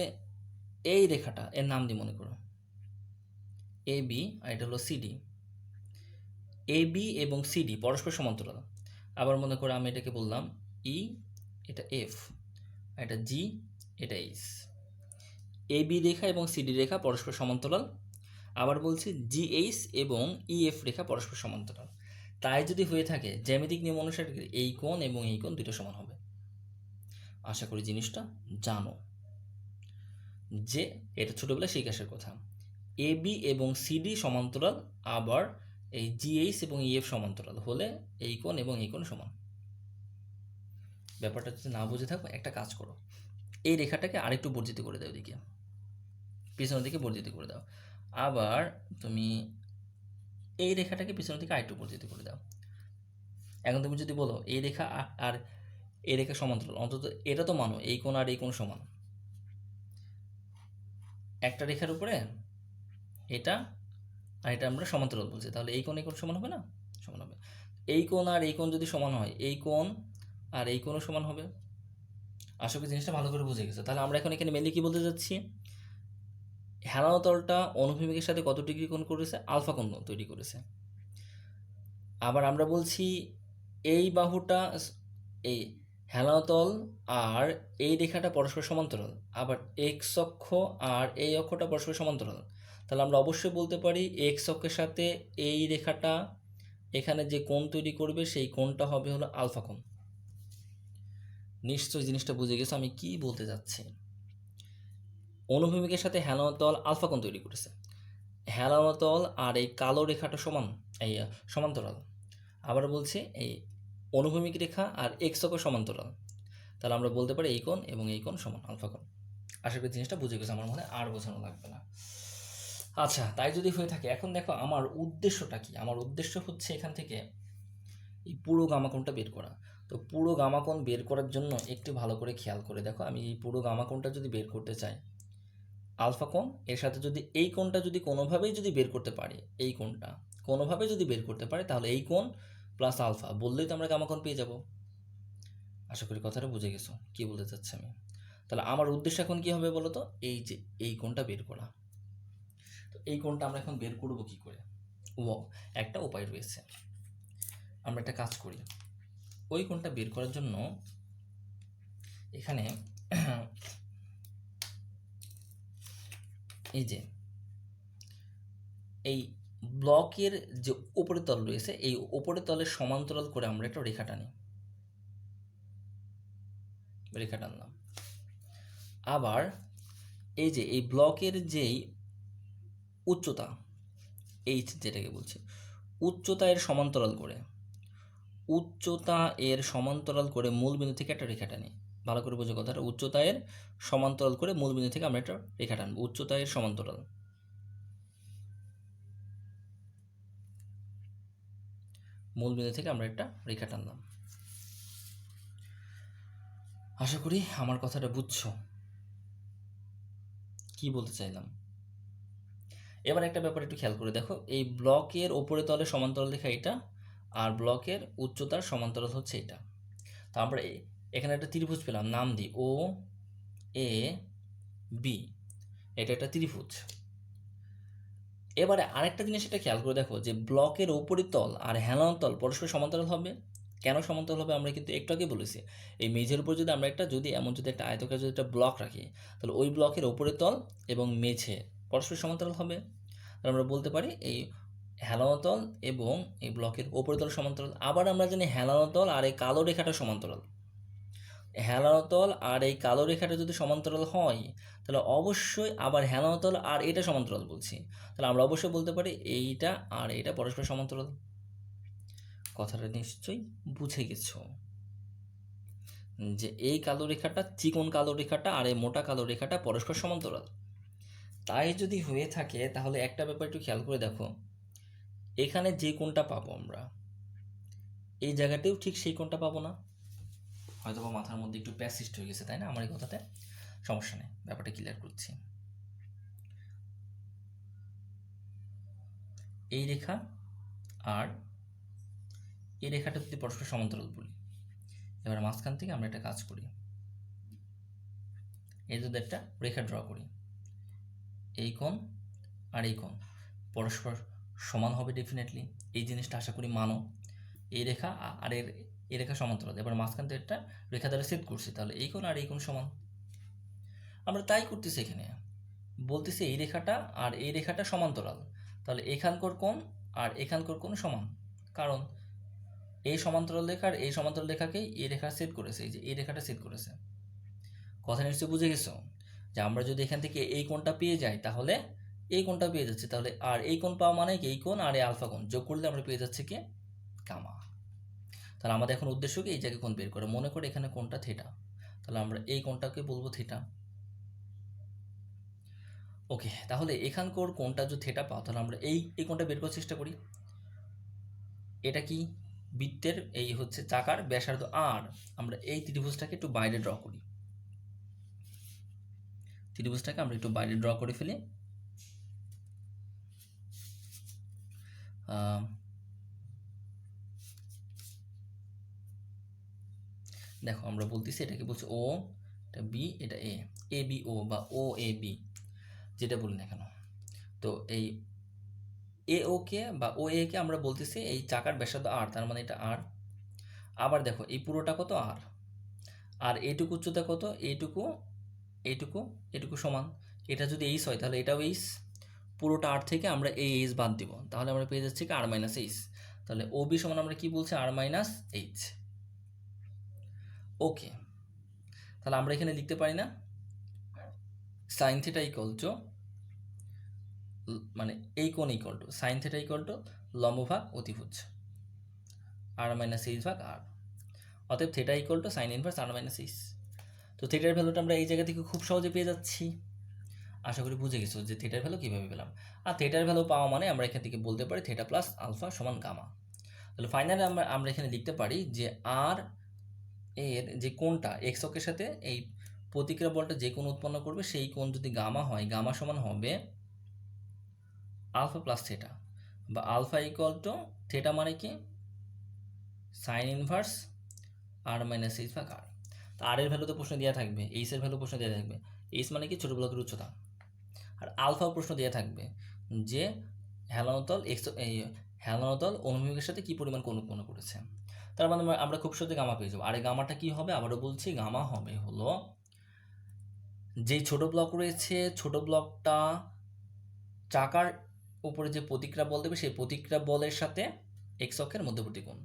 এই রেখাটা এর নাম দিই মনে করো এ বি, আর এটা হলো সিডি। এ বি এবং সিডি পরস্পর সমান্তরাল। আবার মনে করো আমি এটাকে বললাম ই, এটা এফ, এটা জি, এটা এইচ। এ বি রেখা এবং সিডি রেখা পরস্পর সমান্তরাল। আবার বলছি জি এইচ এবং ইএফ রেখা পরস্পর সমান্তরাল। তাই যদি হয়ে থাকে, জ্যামিতিক নিয়ম অনুসারে এই কোণ এবং এই কোণ দুটো সমান হবে। আশা করি জিনিসটা জানো যে এটা ছোটবেলায় শিকাশের কথা। এ বি এবং সিডি সমান্তরাল, আবার এই জিএইচ এবং ইএফ সমান্তরাল হলে এই কোণ এবং এই কোণ সমান। ব্যাপারটা যদি না বুঝে থাকো, একটা কাজ করো, এই রেখাটাকে আরেকটু বর্ধিত করে দাও, দিকে পিছনের দিকে বর্ধিত করে দাও। আবার তুমি এই রেখাটাকে পিছনের দিকে আরেকটু বর্ধিত করে দাও। এখন তুমি যদি বলো এই রেখা আর এই রেখা সমান্তরাল, অন্তত এটা তো মানো এই কোণ আর এই কোণ সমান। একটা রেখার উপরে এটা আর এটা আমরা সমান্তরাল বলছি, তাহলে এই কোণ সমান হবে না? সমান হবে। এই কোণ আর এই কোণ যদি সমান হয়, এই কোণ আর এই কোণও সমান হবে। আশা করি জিনিসটা ভালো করে বুঝে গেছে। তাহলে আমরা এখন এখানে মেনলি কি বলতে যাচ্ছি, হেলানো তলটা অনুভূমিকের সাথে কত ডিগ্রি কোণ করেছে? আলফা কোণ তৈরি করেছে। আবার আমরা বলছি এই বাহুটা, এই হেলানো তল আর এই রেখাটা পরস্পর সমান্তরাল, আবার এক্স অক্ষ আর এই অক্ষটা পরস্পর সমান্তরাল। তাহলে আমরা অবশ্যই বলতে পারি এক্স অক্ষের সাথে এই রেখাটা এখানে যে কোণ তৈরি করবে সেই কোণটা হবে হলো আলফা কোণ। নিশ্চয়ই জিনিসটা বুঝে গেছো আমি কি বলতে যাচ্ছি। অনুভূমিকের সাথে হেলানো তল আলফা কোণ তৈরি করেছে, হেলানো তল আর এই কালো রেখাটা সমান, এই সমান্তরাল। আবার বলছি এই অনুভূমিক রেখা আর এক্স অক্ষ সমান্তরাল, তাহলে আমরা বলতে পারি এই কোণ এবং এই কোণ সমান আলফা কোণ। আশা করি জিনিসটা বুঝে গেছে, আমার মনে আর বোঝানো লাগবে না। আচ্ছা, তাই যদি হয়ে থাকে, এখন দেখো আমার উদ্দেশ্যটা কি। আমার উদ্দেশ্য হচ্ছে এখান থেকে এই পুরো গামাকোণটা বের করা। তো পুরো গামাকোণ বের করার জন্য একটু ভালো করে খেয়াল করে দেখো, আমি এই পুরো গামাকোণটা যদি বের করতে চাই, আলফা কোণ এর সাথে যদি এই কোণটা যদি কোনোভাবেই যদি বের করতে পারি, এই কোণটা কোনোভাবে যদি বের করতে পারি, তাহলে এই কোণ প্লাস আলফা বললেই তো আমরা গামাকোণ পেয়ে যাব। আশা করি কথাটা বুঝে গেছো কি বলতে চাচ্ছি আমি। তাহলে আমার উদ্দেশ্য এখন কি হবে বলো তো, এই যে এই কোণটা বের করা। তো এই কোণটা আমরা এখন বের করব কি করে? ও একটা উপায় রয়েছে। আমরা একটা কাজ করি, ওই কোণটা বের করার জন্য এখানে এই যে এই ব্লকের যে উপরের তল রয়েছে, এই উপরের তলের সমান্তরাল করে আমরা একটা রেখা টানি, রেখা টানলাম। আবার এই যে এই ব্লকের যেই উচ্চতা এইচ যেটাকে বলছি, উচ্চতা এর সমান্তরাল করে, উচ্চতা এর সমান্তরাল করে মূল বিন্দু থেকে একটা রেখা টানি। ভালো করে বোঝো কথাটা, উচ্চতা এর সমান্তরাল করে মূল বিন্দু থেকে আমরা একটা রেখা টানবো, উচ্চতা এর সমান্তরাল। মূল বিন্দু থেকে আমরা একটা রেখা টানলাম। আশা করি আমার কথাটা বুঝছো কি বলতে চাইলাম। এবার একটা ব্যাপার একটু খেয়াল করে দেখো, এই ব্লকের ওপরে তলে সমান্তরাল রেখা এটা, আর ব্লকের উচ্চতার সমান্তরাল হচ্ছে এটা। তারপরে এখানে একটা ত্রিভুজ পেলাম, নাম দিই ও এ বি, এটা একটা ত্রিভুজ। এবারে আরেকটা জিনিস এটা খেয়াল করে দেখো যে ব্লকের ওপরের তল আর হেলানো তল পরস্পর সমান্তরাল হবে। কেন সমান্তরাল হবে আমরা কিন্তু একটু আগে বলেছি, এই মেঝের উপর যদি আমরা একটা যদি একটা আয়তকার যদি একটা ব্লক রাখি, তাহলে ওই ব্লকের ওপরের তল এবং মেঝে পরস্পর সমান্তরাল হবে। তাহলে আমরা বলতে পারি এই হেলানো তল এবং এই ব্লকের ওপরের তল সমান্তরাল। আবার আমরা জানি হেলানো তল আর এই কালো রেখাটা সমান্তরাল। হেলানো তল আর এই কালো রেখাটা যদি সমান্তরাল হয়, তাহলে অবশ্যই আবার হেলানো তল আর এটা সমান্তরাল বলছি, তাহলে আমরা অবশ্যই বলতে পারি এইটা আর এটা পরস্পর সমান্তরাল। কথাটা নিশ্চয়ই বুঝে গেছো যে এই কালো রেখাটা, চিকন কালো রেখাটা আর এই মোটা কালো রেখাটা পরস্পর সমান্তরাল। তাই যদি হয়ে থাকে তাহলে একটা ব্যাপার একটু খেয়াল করে দেখো, এখানে যে কোণটা পাবো আমরা, এই জায়গাতেও ঠিক সেই কোণটা পাবো না? হয়তো বা মাথার মধ্যে একটু প্যাসিস্ট হয়ে গেছে, তাই না? আমার এই কথাতে সমস্যা নেই, ব্যাপারটা ক্লিয়ার করছি। এই রেখা আর এই রেখাটা যদি পরস্পর সমান্তরাল বলি, এবার মাঝখান থেকে আমরা একটা কাজ করি, এই যদি একটা রেখা ড্র করি, এই কোণ আর এই কোণ পরস্পর সমান হবে ডেফিনেটলি, এই জিনিসটা আশা করি মানো। এই রেখা আর এই রেখা সমান্তরাল, এবার মাঝখান থেকে একটা রেখা দ্বারা সেট করছি, তাহলে এই কোণ আর এই কোণ সমান। আমরা তাই করতেছি, এখানে বলতেছি এই রেখাটা আর এই রেখাটা সমান্তরাল, তাহলে এখানকার কোণ আর এখানকার কোণ সমান, কারণ এই সমান্তরাল রেখা আর এই সমান্তরাল রেখাকেই এই রেখা সেট করেছে, এই যে এই রেখাটা সেট করেছে। কথা নিশ্চয়ই বুঝে গেছো যে আমরা যদি এখান থেকে এই কোণটা পেয়ে যাই তাহলে এই কোণটা পেয়ে যাচ্ছে, তাহলে আর এই কোণ পাওয়া মানে কি, এই কোণ আর এই আলফা কোণ যোগ করলে আমরা পেয়ে যাচ্ছি কি, গামা। তাহলে আমাদের এখন উদ্দেশ্য কি, এই জায়গায় কোণ বের করে, মনে করে এখানে কোণটা থিটা, তাহলে আমরা এই কোণটাকে বলবো থিটা। ওকে, তাহলে এখানকার কোণটা যদি থিটা পাও, তাহলে আমরা এই কোণটা বের করার চেষ্টা করি। এটা কি, বৃত্তের এই হচ্ছে চাকার ব্যাসার্ধ আর, আমরা এই ত্রিভুজটাকে একটু বাইরে ড্র করি, ত্রিভুজটাকে আমরা একটু বাইরে ড্র করে ফেলি। দেখো আমরা বলতেছি এটাকে বলছি ও, এটা বি, এটা এ, এ বি ও বা ও এ বি যেটা বলি না কেন। তো এই এ ও কে বা ও এ কে আমরা বলতেছি এই চাকার ব্যাসার্ধ আর, তার মানে এটা আর। আবার দেখো এই পুরোটা কত, আর, আর এইটুকু উচ্চতা কত, এইটুকু, এইটুকু, এটুকু সমান। এটা যদি এইচ হয় তাহলে এটাও এইচ, পুরোটা আর থেকে আমরা এই এইচ বাদ দিব, তাহলে আমরা পেয়ে যাচ্ছি কি আর মাইনাস এইচ। তাহলে ও বি সমান আমরা কি বলছি, আর মাইনাস এইচ। ওকে, তাহলে আমরা এখানে লিখতে পারি না সাইন থিটা ইকুয়াল টু, মানে এই কোণ equal to sine theta equal to লম্ব ভাগ অতিভুজ আর মাইনাস এইচ ভাগ আর, অতএব theta equal to sine inverse R minus H. তো থিটার ভ্যালুটা আমরা এই জায়গা থেকে খুব সহজে পেয়ে যাচ্ছি। আশা করি বুঝে গেছো যে থিটার ভ্যালু কীভাবে পেলাম। আর থিটার ভ্যালু পাওয়া মানে আমরা এখান থেকে বলতে পারি থিটা প্লাস আলফা সমান গামা। তাহলে ফাইনালি আমরা এখানে লিখতে পারি যে আর এর যে কোণটা এক্স অক্ষের সাথে এই প্রতিক্রিয়া বলটা যে কোণ উৎপন্ন করবে সেই কোণ যদি গামা হয়, গামা সমান হবে আলফা প্লাস থিটা, বা আলফা ইকুয়াল টু থিটা মানে কি sign inverse R minus H ভাগ আর। তো আর এর ভ্যালু তো প্রশ্ন দেওয়া থাকবে, এইচ এর ভ্যালু প্রশ্ন দেওয়া থাকবে, এইচ মানে কি ছোট ব্লকের উচ্চতা, আর আলফা প্রশ্ন দেওয়া থাকবে যে হেলানো তল এক্স, এই হেলানো তল অনুভূমিকের সাথে কি পরিমাণ কোণ উৎপন্ন করেছে। তার মানে আমরা খুব সহজে গামা পেয়ে যাবো। আর এই গামাটা কি হবে, আবারও বলছি, গামা হবে হলো যেই ছোট ব্লক রয়েছে, ছোট ব্লকটা চাকার উপরে যে প্রতিক্রিয়া বল দেবে সেই প্রতিক্রিয়া বলের সাথে এক্স অক্ষের মধ্যবর্তী কোণ।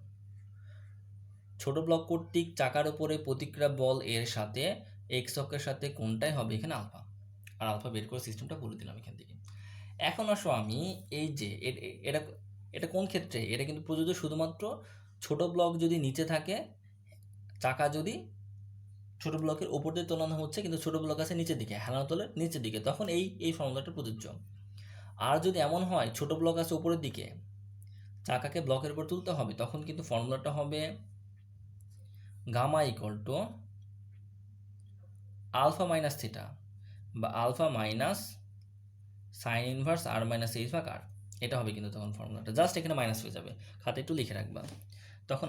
ছোট ব্লক কর্তৃক চাকার উপরে প্রতিক্রিয়া বল এর সাথে এক্স অক্ষের সাথে কোণটাই হবে এখানে আলফা। আর আলফা বের করে সিস্টেমটা বলে দিলাম এখান থেকে। এখন আসো আমি এই যে এটা এটা কোন ক্ষেত্রে, এটা কিন্তু প্রযোজ্য শুধুমাত্র ছোট ব্লক যদি নিচে থাকে, চাকা যদি ছোট ব্লকের ওপর দিয়ে তোলানো হচ্ছে কিন্তু ছোট ব্লক আছে নিচের দিকে, হেলানো তলের নিচের দিকে, তখন এই ফর্মুলাটা প্রযোজ্য। আর যদি এমন হয় ছোট ব্লক আছে উপরের দিকে, চাকাকে ব্লকের উপর তুলতে হবে, তখন কিন্তু ফর্মুলাটা হবে gamma equal to alpha minus theta বা alpha minus sine inverse R minus H ভাগ আর। এটা হবে কিন্তু তখন ফর্মুলাটা, জাস্ট এখানে মাইনাস হয়ে যাবে, খাতে একটু লিখে রাখবা। তখন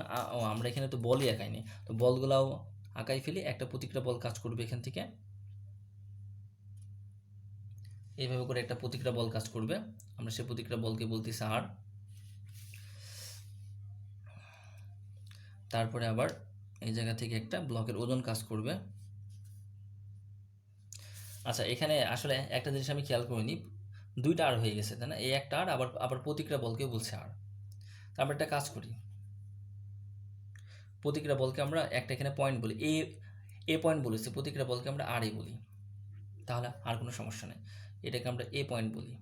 আমরা এখানে তো বলই আঁকাইনি, তো বলগুলাও আঁকাই ফেলি। একটা প্রতিক্রিয়া বল কাজ করবে এখান থেকে, এইভাবে করে একটা প্রতিক্রিয়া বল কাজ করবে। আমরা সেই প্রতিক্রিয়া বলকে বলতেছি আর। তারপরে আবার এই জায়গা থেকে একটা ব্লকের ওজন কাজ করবে। আচ্ছা, এখানে আসলে একটা জিনিস আমি খেয়াল করিনি, দুইটা আর হয়ে গেছে, তাই না? এই একটা আর, আবার আবার প্রতিক্রিয়া বলকে বলছে আর। তারপর একটা কাজ করি, প্রতিক্রিয়া বলকে আমরা একটা এখানে পয়েন্ট বলি, এ পয়েন্ট বলেছি, প্রতিক্রিয়া বলকে আমরা আর এ বলি, তাহলে আর কোনো সমস্যা নেই। এটাকে আমরা এ পয়েন্ট বলি,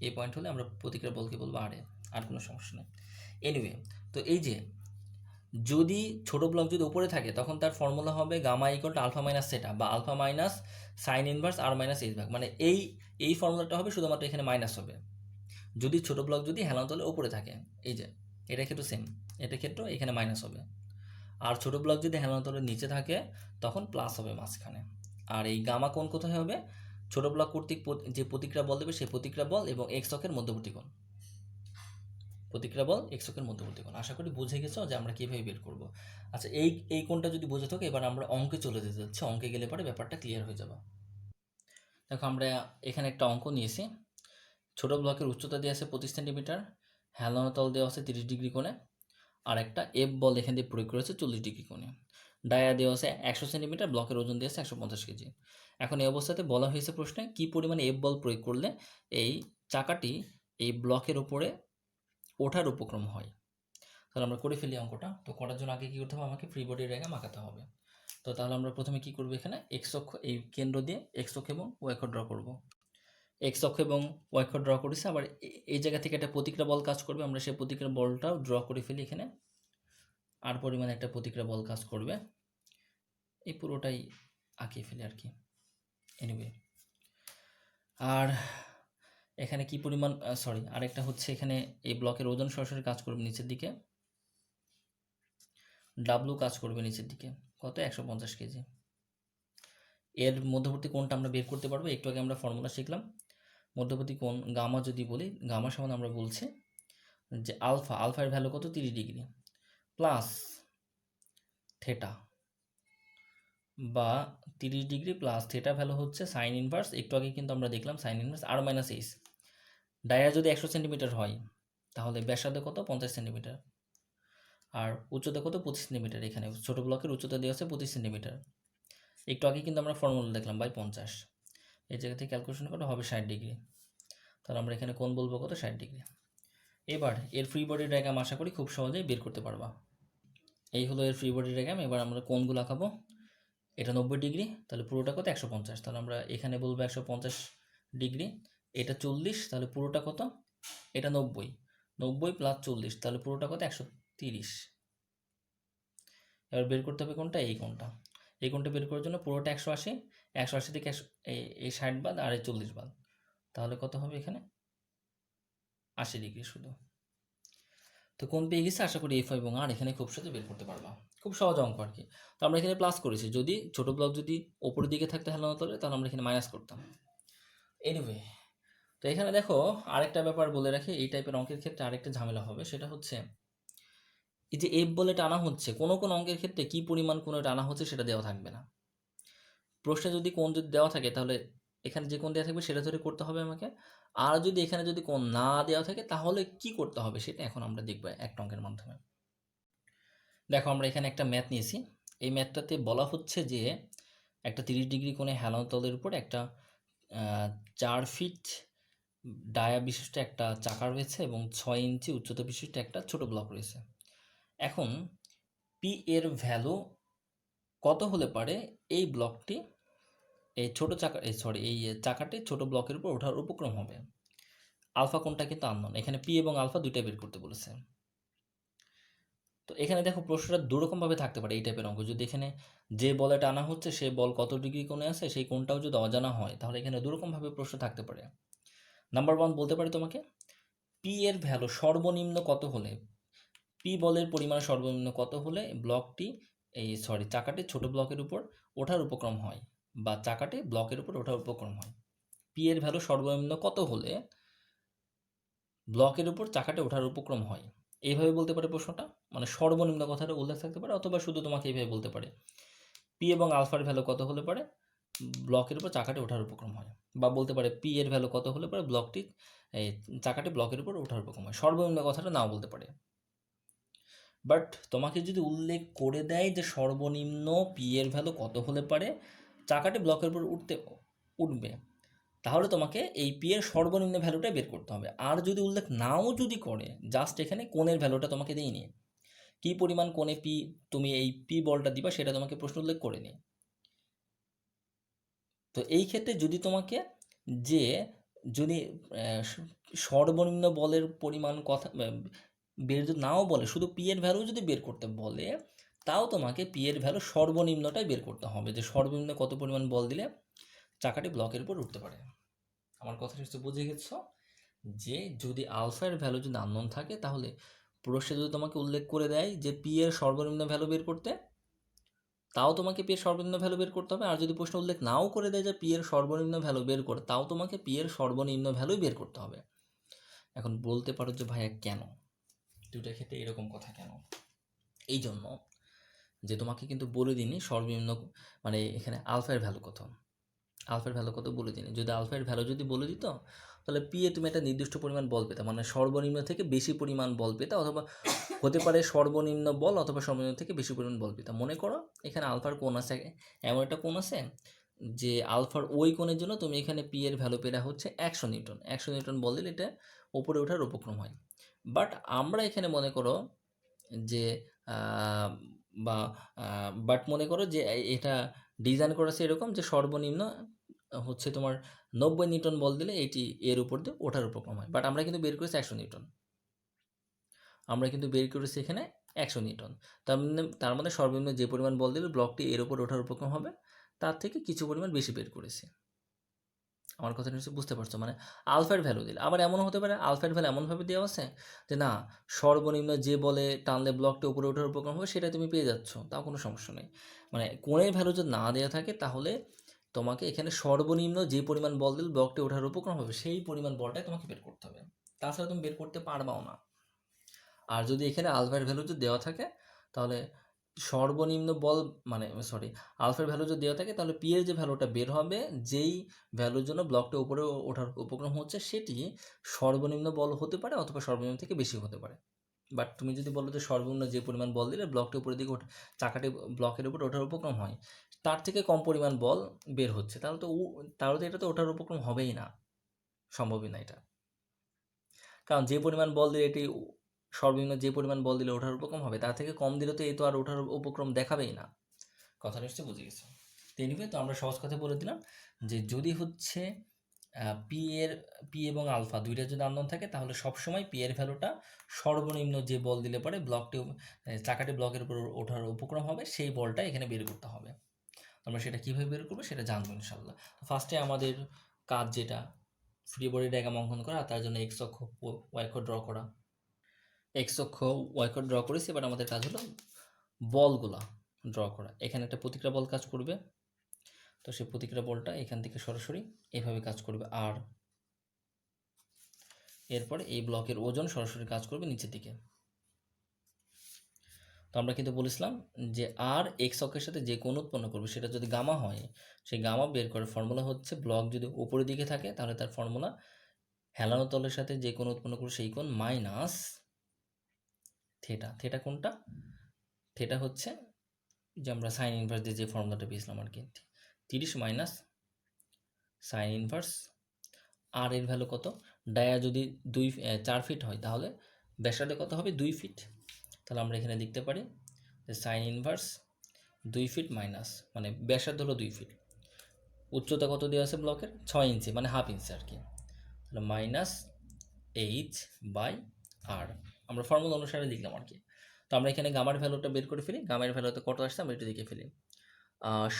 এ পয়েন্ট হলে আমরা প্রতিক্রিয়া বলকে বলবো আর এ, আর কোনো সমস্যা নেই। এনিওয়ে, তো এই যে যদি ছোট ব্লক যদি উপরে থাকে তখন তার ফর্মুলা হবে gamma equal to alpha minus সেটা বা alpha minus sine inverse R minus H ভাগ। মানে এই ফর্মুলাটা হবে, শুধুমাত্র এখানে মাইনাস হবে যদি ছোট ব্লক যদি হেলানো তলের উপরে থাকে। এই যে এটা ক্ষেত্রে সেম, এটা ক্ষেত্রেও এখানে মাইনাস হবে। আর ছোট ব্লক যদি হেলানো তলের নিচে থাকে তখন প্লাস হবে মাঝখানে। আর এই গামা কোণ কোথায় হবে, ছোট ব্লক কর্তৃক যে প্রতিক্রিয়া বল দেবে সেই প্রতিক্রিয়া বল এবং এক্স অক্ষের মধ্যবর্তী কোণ, প্রতিক্রিয়া বল এক্স অক্ষের মধ্যবর্তী কোণ। আশা করি বুঝে গেছো যে আমরা কীভাবে বের করব। আচ্ছা, এই কোণটা যদি বুঝে থাকো, এবার আমরা অঙ্কে চলে যেতে যাচ্ছি। অঙ্কে গেলে পরে ব্যাপারটা ক্লিয়ার হয়ে যাবে। দেখো, আমরা এখানে একটা অঙ্ক নিয়েছি। ছোট ব্লকের উচ্চতা দেওয়া আছে 25 সেন্টিমিটার, হেলানো তল দেওয়া আছে 30 ডিগ্রি কোণে, আর একটা এফ বল এখান দিয়ে প্রয়োগ করেছে 40 ডিগ্রি কোণে। ডায়া দেওয়া আছে 100 সেন্টিমিটার, ব্লকের ওজন দিয়েছে 150 কেজি। এখন এই অবস্থাতে বলা হয়েছে প্রশ্নে কী পরিমাণে এফ বল প্রয়োগ করলে এই চাকাটি এই ব্লকের উপরে ওঠার উপক্রম হয়। তাহলে আমরা করে ফেলি অঙ্কটা। তো করার জন্য আগে কী করতে হবে, আমাকে ফ্রি বডি ডায়াগ্রাম আঁকাতে হবে। তো তাহলে আমরা প্রথমে কি করব, এখানে এক্স অক্ষ, এই কেন্দ্র দিয়ে এক্স অক্ষ এবং ওয়াই অক্ষ ড্র করব। এক্স অক্ষ এবং ওয়াই অক্ষ ড্র করেছি, আবার এই জায়গা থেকে একটা প্রতিক্রিয়া বল কাজ করবে, আমরা সেই প্রতিক্রিয়া বলটাও ড্র করে ফেলি এখানে। আর পরিমাণে একটা প্রতিক্রিয়া বল কাজ করবে, এই পুরোটাই আঁকিয়ে ফেলি আর কি। এনিওয়ে, আর এখানে কি পরিমাণ, সরি, আরেকটা হচ্ছে এখানে এই ব্লকের ওজন সরাসরি কাজ করবে নিচের দিকে, ডাব্লু কাজ করবে নিচের দিকে, কত, 150 কেজি। এর মধ্যবর্তী কোণটা আমরা বের করতে পারবো, একটু আগে আমরা ফর্মুলা শিখলাম। মধ্যবর্তী কোণ গামা যদি বলি, গামা সমান আমরা বলছি যে আলফার ভ্যালু কত, 30 ডিগ্রি, প্লাস থেটা বা 30 ডিগ্রি প্লাস থেটা ভ্যালু হচ্ছে সাইন ইনভার্স, একটু আগে কিন্তু আমরা দেখলাম sign inverse R minus H. Dia যদি 100 সেন্টিমিটার হয় তাহলে ব্যাসার্ধ কত, 50 সেন্টিমিটার, আর উচ্চতা কত, 25 সেন্টিমিটার। এখানে ছোট ব্লকের উচ্চতা দেওয়া আছে 25 সেন্টিমিটার। একটু আগে কিন্তু আমরা ফর্মুলা দেখলাম বাই 50, এই জায়গা থেকে ক্যালকুলেশন করা হবে 60 ডিগ্রি। তাহলে আমরা এখানে কোণ বলবো কত, 60 ডিগ্রি। এবার এর ফ্রি বডি ডায়াগ্রাম আশা করি খুব সহজেই বের করতে পারবা। এই হলো এর ফ্রি বডি ডায়াগ্রাম। এবার আমরা কোণগুলো আঁকাবো। এটা 90 ডিগ্রি, তাহলে পুরোটা কত, 150। তাহলে আমরা এখানে বলবো 150 ডিগ্রি। এটা 40, তাহলে পুরোটা কত, এটা 90, 90 প্লাস 40, তাহলে পুরোটা কত, 130। এবার বের করতে হবে কোনটা, এই কোণটা। এই কোণটা বের করার জন্য পুরোটা 180, 180 থেকে এই 60 বাদ আর এই 40 বাদ, তাহলে কত হবে এখানে, 80 ডিগ্রি শুধু। তো কোণ পেয়ে গেছে, আশা করি এফ এবং আর এখানে খুব সহজে বের করতে পারবা। খুব সহজ অঙ্ক আর কি। তো আমরা এখানে প্লাস করেছি, যদি ছোট ব্লক যদি ওপরের দিকে থাকতে হেলানো তলে, তাহলে আমরা এখানে মাইনাস করতাম। এনিওয়ে, তো এখানে দেখো আরেকটা ব্যাপার বলে রাখি, এই টাইপের অঙ্কের ক্ষেত্রে আরেকটা ঝামেলা হবে, সেটা হচ্ছে এই যে এফ বলে টানা হচ্ছে, কোনো কোনো অঙ্কের ক্ষেত্রে কি পরিমাণ কোনো টানা হচ্ছে সেটা দেওয়া থাকবে না। প্রশ্নে যদি কোণ যদি দেওয়া থাকে তাহলে এখানে যে কোণ দেওয়া থাকবে সেটা ধরে করতে হবে আমাকে। আর যদি এখানে যদি কোণ না দেওয়া থাকে তাহলে কি করতে হবে সেটা এখন আমরা দেখব একটা অঙ্কের মাধ্যমে। দেখো আমরা এখানে একটা ম্যাথ নিয়েছি। এই ম্যাথটাতে বলা হচ্ছে যে একটা 30 ডিগ্রি কোণে হেলানো তলের উপর একটা 4 ফিট ডায়া বিশিষ্ট একটা চাকা রয়েছে এবং 6 ইঞ্চি উচ্চতা বিশিষ্ট একটা ছোট ব্লক রয়েছে। এখন পি এর ভ্যালু কত হলে পারে এই ব্লকটি এই ছোট চাকা এই চাকাটি ছোট ব্লকের উপর ওঠার উপক্রম হবে। আলফা কোনটা কিন্তু আননোন, এখানে পি এবং আলফা দুইটাই বের করতে বলেছে। তো এখানে দেখো প্রশ্নটা দুরকমভাবে থাকতে পারে এই টাইপের অঙ্ক। যদি এখানে যে বলে টানা হচ্ছে সে বল কত ডিগ্রি কোণে আছে সেই কোণটাও যদি অজানা হয় তাহলে এখানে দুরকমভাবে প্রশ্ন থাকতে পারে। নাম্বার 1 বলতে পারি তোমাকে পি এর ভ্যালু সর্বনিম্ন কত হলে, পি বলের পরিমাণ সর্বনিম্ন কত হলে ব্লকটি চাকাটি ছোট ব্লকের উপর ওঠার উপক্রম হয় বা চাকাটি ব্লকের উপর ওঠার উপক্রম হয়। পি এর ভ্যালু সর্বনিম্ন কত হলে ব্লকের উপর চাকাটি ওঠার উপক্রম হয়, এইভাবে বলতে পারে প্রশ্নটা। মানে সর্বনিম্ন কথাটা উল্লেখ থাকতে পারে, অথবা শুধু তোমাকে এইভাবে বলতে পারে পি এবং আলফার ভ্যালু কত হলে পারে ব্লকের উপর চাকাটি ওঠার উপক্রম হয়, বা বলতে পারে পি এর ভ্যালু কত হলে পারে এই চাকাটি ব্লকের উপর ওঠার উপক্রম হয়। সর্বনিম্ন কথাটা নাও বলতে পারে। বাট তোমাকে যদি উল্লেখ করে দেয় যে সর্বনিম্ন পি এর ভ্যালু কত হলে পারে চাকাটি ব্লকের উপর উঠবে, তাহলে তোমাকে এই পি এর সর্বনিম্ন ভ্যালুটা বের করতে হবে। আর যদি উল্লেখ নাও যদি করে, জাস্ট এখানে কোণের ভ্যালুটা তোমাকে দেয়নি, কী পরিমাণ কোণে পি তুমি এই পি বলটা দিবা সেটা তোমাকে প্রশ্ন উল্লেখ করেনি। তো এই ক্ষেত্রে যদি তোমাকে যে যদি সর্বনিম্ন বলের পরিমাণ কথা বের যদি নাও বলে, শুধু পি এর ভ্যালু যদি বের করতে বলে, তাও তোমাকে পি এর ভ্যালু সর্বনিম্নটাই বের করতে হবে, যে সর্বনিম্ন কত পরিমাণ বল দিলে চাকাটি ব্লকের উপর উঠতে পারে। আমার কথা নিশ্চয় বুঝে গেছ যে যদি আলফা এর ভ্যালু যদি আননোন থাকে তাহলে প্রশ্নে যদি তোমাকে উল্লেখ করে দেয় যে পি এর সর্বনিম্ন ভ্যালু বের করতে, তাও তোমাকে পি এর সর্বনিম্ন ভ্যালু বের করতে হবে। আর যদি প্রশ্ন উল্লেখ নাও করে দেয় যে পি এর সর্বনিম্ন ভ্যালু বের করে, তাও তোমাকে পি এর সর্বনিম্ন ভ্যালুই বের করতে হবে। এখন বলতে পারো যে ভাইয়া কেন দুটার ক্ষেত্রে এরকম কথা কেন? এই জন্য যে তোমাকে কিন্তু বলে দিনি সর্বনিম্ন, মানে এখানে আলফার ভ্যালু কত, আলফার ভ্যালু কত বলে দিনি। যদি আলফার ভ্যালু যদি বলে দিত তাহলে পি এ তুমি একটা নির্দিষ্ট পরিমাণ বল পেতে, মানে সর্বনিম্ন থেকে বেশি পরিমাণ বল পেতে, অথবা হতে পারে সর্বনিম্ন বল অথবা সর্বনিম্ন থেকে বেশি পরিমাণ বল পেতে। মনে করো এখানে আলফার কোণ আছে, এমন একটা কোণ আছে যে আলফার ওই কোণের জন্য তুমি এখানে পি এর ভ্যালু পেরা হচ্ছে 100 নিউটন। 100 নিউটন বল দিলে এটা ওপরে ওঠার উপক্রম হয়। বাট আমরা এখানে মনে করো যে বা বাট মনে করো যে এটা ডিজাইন করা আছে এরকম যে সর্বনিম্ন হচ্ছে তোমার 90 নিউটন বল দিলে এটি এর উপর দিয়ে ওঠার উপক্রম হয়। বাট আমরা কিন্তু বের করেছি 100 নিউটন, আমরা কিন্তু বের করেছি এখানে 100 নিউটন। তার মানে সর্বনিম্ন যে পরিমাণ বল দিলে ব্লকটি এর উপর ওঠার উপক্রম হবে তার থেকে কিছু পরিমাণ বেশি বের করেছি। আমার কথা নিশ্চয়ই বুঝতে পারছো। মানে আলফার ভ্যালু দিলে আবার এমনও হতে পারে আলফার ভ্যালু এমনভাবে দেওয়া আছে যে না, সর্বনিম্ন যে বলে টানলে ব্লকটা উপরে ওঠার উপক্রম হবে সেটা তুমি পেয়ে যাচ্ছ, তাও কোনো সমস্যা নেই। মানে কোণের ভ্যালু যদি না দেওয়া থাকে তাহলে তোমাকে এখানে সর্বনিম্ন যে পরিমাণ বল দিলে ব্লকটি ওঠার উপক্রম হবে সেই পরিমাণ বলটাই তোমাকে বের করতে হবে, তাছাড়া তুমি বের করতে পারবাও না। আর যদি এখানে আলফার ভ্যালু যদি দেওয়া থাকে তাহলে সর্বনিম্ন বল মানে আলফার ভ্যালু যদি দেওয়া থাকে তাহলে পি এর যে ভ্যালুটা বের হবে, যেই ভ্যালুর জন্য ব্লকটা উপরে ওঠার উপক্রম হচ্ছে সেটি সর্বনিম্ন বল হতে পারে অথবা সর্বনিম্ন থেকে বেশি হতে পারে। বাট তুমি যদি বলো যে সর্বনিম্ন যে পরিমাণ বল দিলে ব্লকটা উপরের দিকে চাকাটি ব্লকের উপর ওঠার উপক্রম হয় তার থেকে কম পরিমাণ বল বের হচ্ছে, তাহলে তো এটা তো ওঠার উপক্রম হবেই না, সম্ভবই না এটা। কারণ যে পরিমাণ বল দিলে এটি সর্বনিম্ন যে পরিমাণ বল দিলে ওঠার উপক্রম হবে তার থেকে কম দিলে তো এই তো আর ওঠার উপক্রম দেখাবেই না। কথা নিশ্চয়ই বুঝে গেছো। তো এনিওয়ে, তো আমরা সহজ কথা বলে দিলাম যে যদি হচ্ছে পি এবং আলফা দুইটা যদি আননোন থাকে তাহলে সবসময় পি এর ভ্যালুটা সর্বনিম্ন যে বল দিলে পরে চাকাটি ব্লকের উপর ওঠার উপক্রম হবে সেই বলটা এখানে বের করতে হবে। আমরা সেটা কীভাবে বের করবো সেটা জানবো ইনশাল্লাহ। তো ফার্স্টে আমাদের কাজ যেটা ফ্রি বডি ডায়াগ্রাম অঙ্কন করা, তার জন্য এক্স অক্ষ ওয়াই অক্ষ ড্র করা। এক্স অক্ষ ওয়াই অক্ষ ড্র করেছি, এবার আমাদের কাজ হলো বলগুলা ড্র করা। এখানে একটা প্রতিক্রিয়া বল কাজ করবে, তো সেই প্রতিক্রিয়া বলটা এখান থেকে সরাসরি এভাবে কাজ করবে আর এরপরে এই ব্লকের ওজন সরাসরি কাজ করবে নিচের দিকে। তো তো আমরা কিন্তু বলেছিলাম যে আর এক্স অক্ষের সাথে যে কোণ উৎপন্ন করবে সেটা যদি গামা হয়, সেই গামা বের করার ফর্মুলা হচ্ছে ব্লক যদি উপরের দিকে থাকে তাহলে তার ফর্মুলা হেলানো তলের সাথে যে কোণ উৎপন্ন করবে সেই কোণ মাইনাস থিটা। থিটা কোনটা? থিটা হচ্ছে যে আমরা সাইন ইনভার্স দিয়ে যে ফর্মুলাটা পেয়েছিলাম আর কি, 30 মাইনাস সাইন ইনভার্স। আর এর ভ্যালু কত? ডায়া যদি 4 ফিট হয় তাহলে ব্যাসার্ধ কত হবে? 2 ফিট। তাহলে আমরা এখানে লিখতে পারি যে সাইন ইনভার্স 2 ফিট মাইনাস, মানে ব্যাসার্ধ হলো 2 ফিট, উচ্চতা কত দেওয়া আছে ব্লকের? 6 ইঞ্চি, মানে হাফ ইঞ্চি আর কি। তাহলে মাইনাস এইচ বাই আর, আমরা ফর্মুলা অনুসারে লিখলাম আর কি। তো আমরা এখানে গামার ভ্যালুটা বের করে ফেলি। গামার ভ্যালুতে কত আসছে আমরা একটু দেখে ফেলি।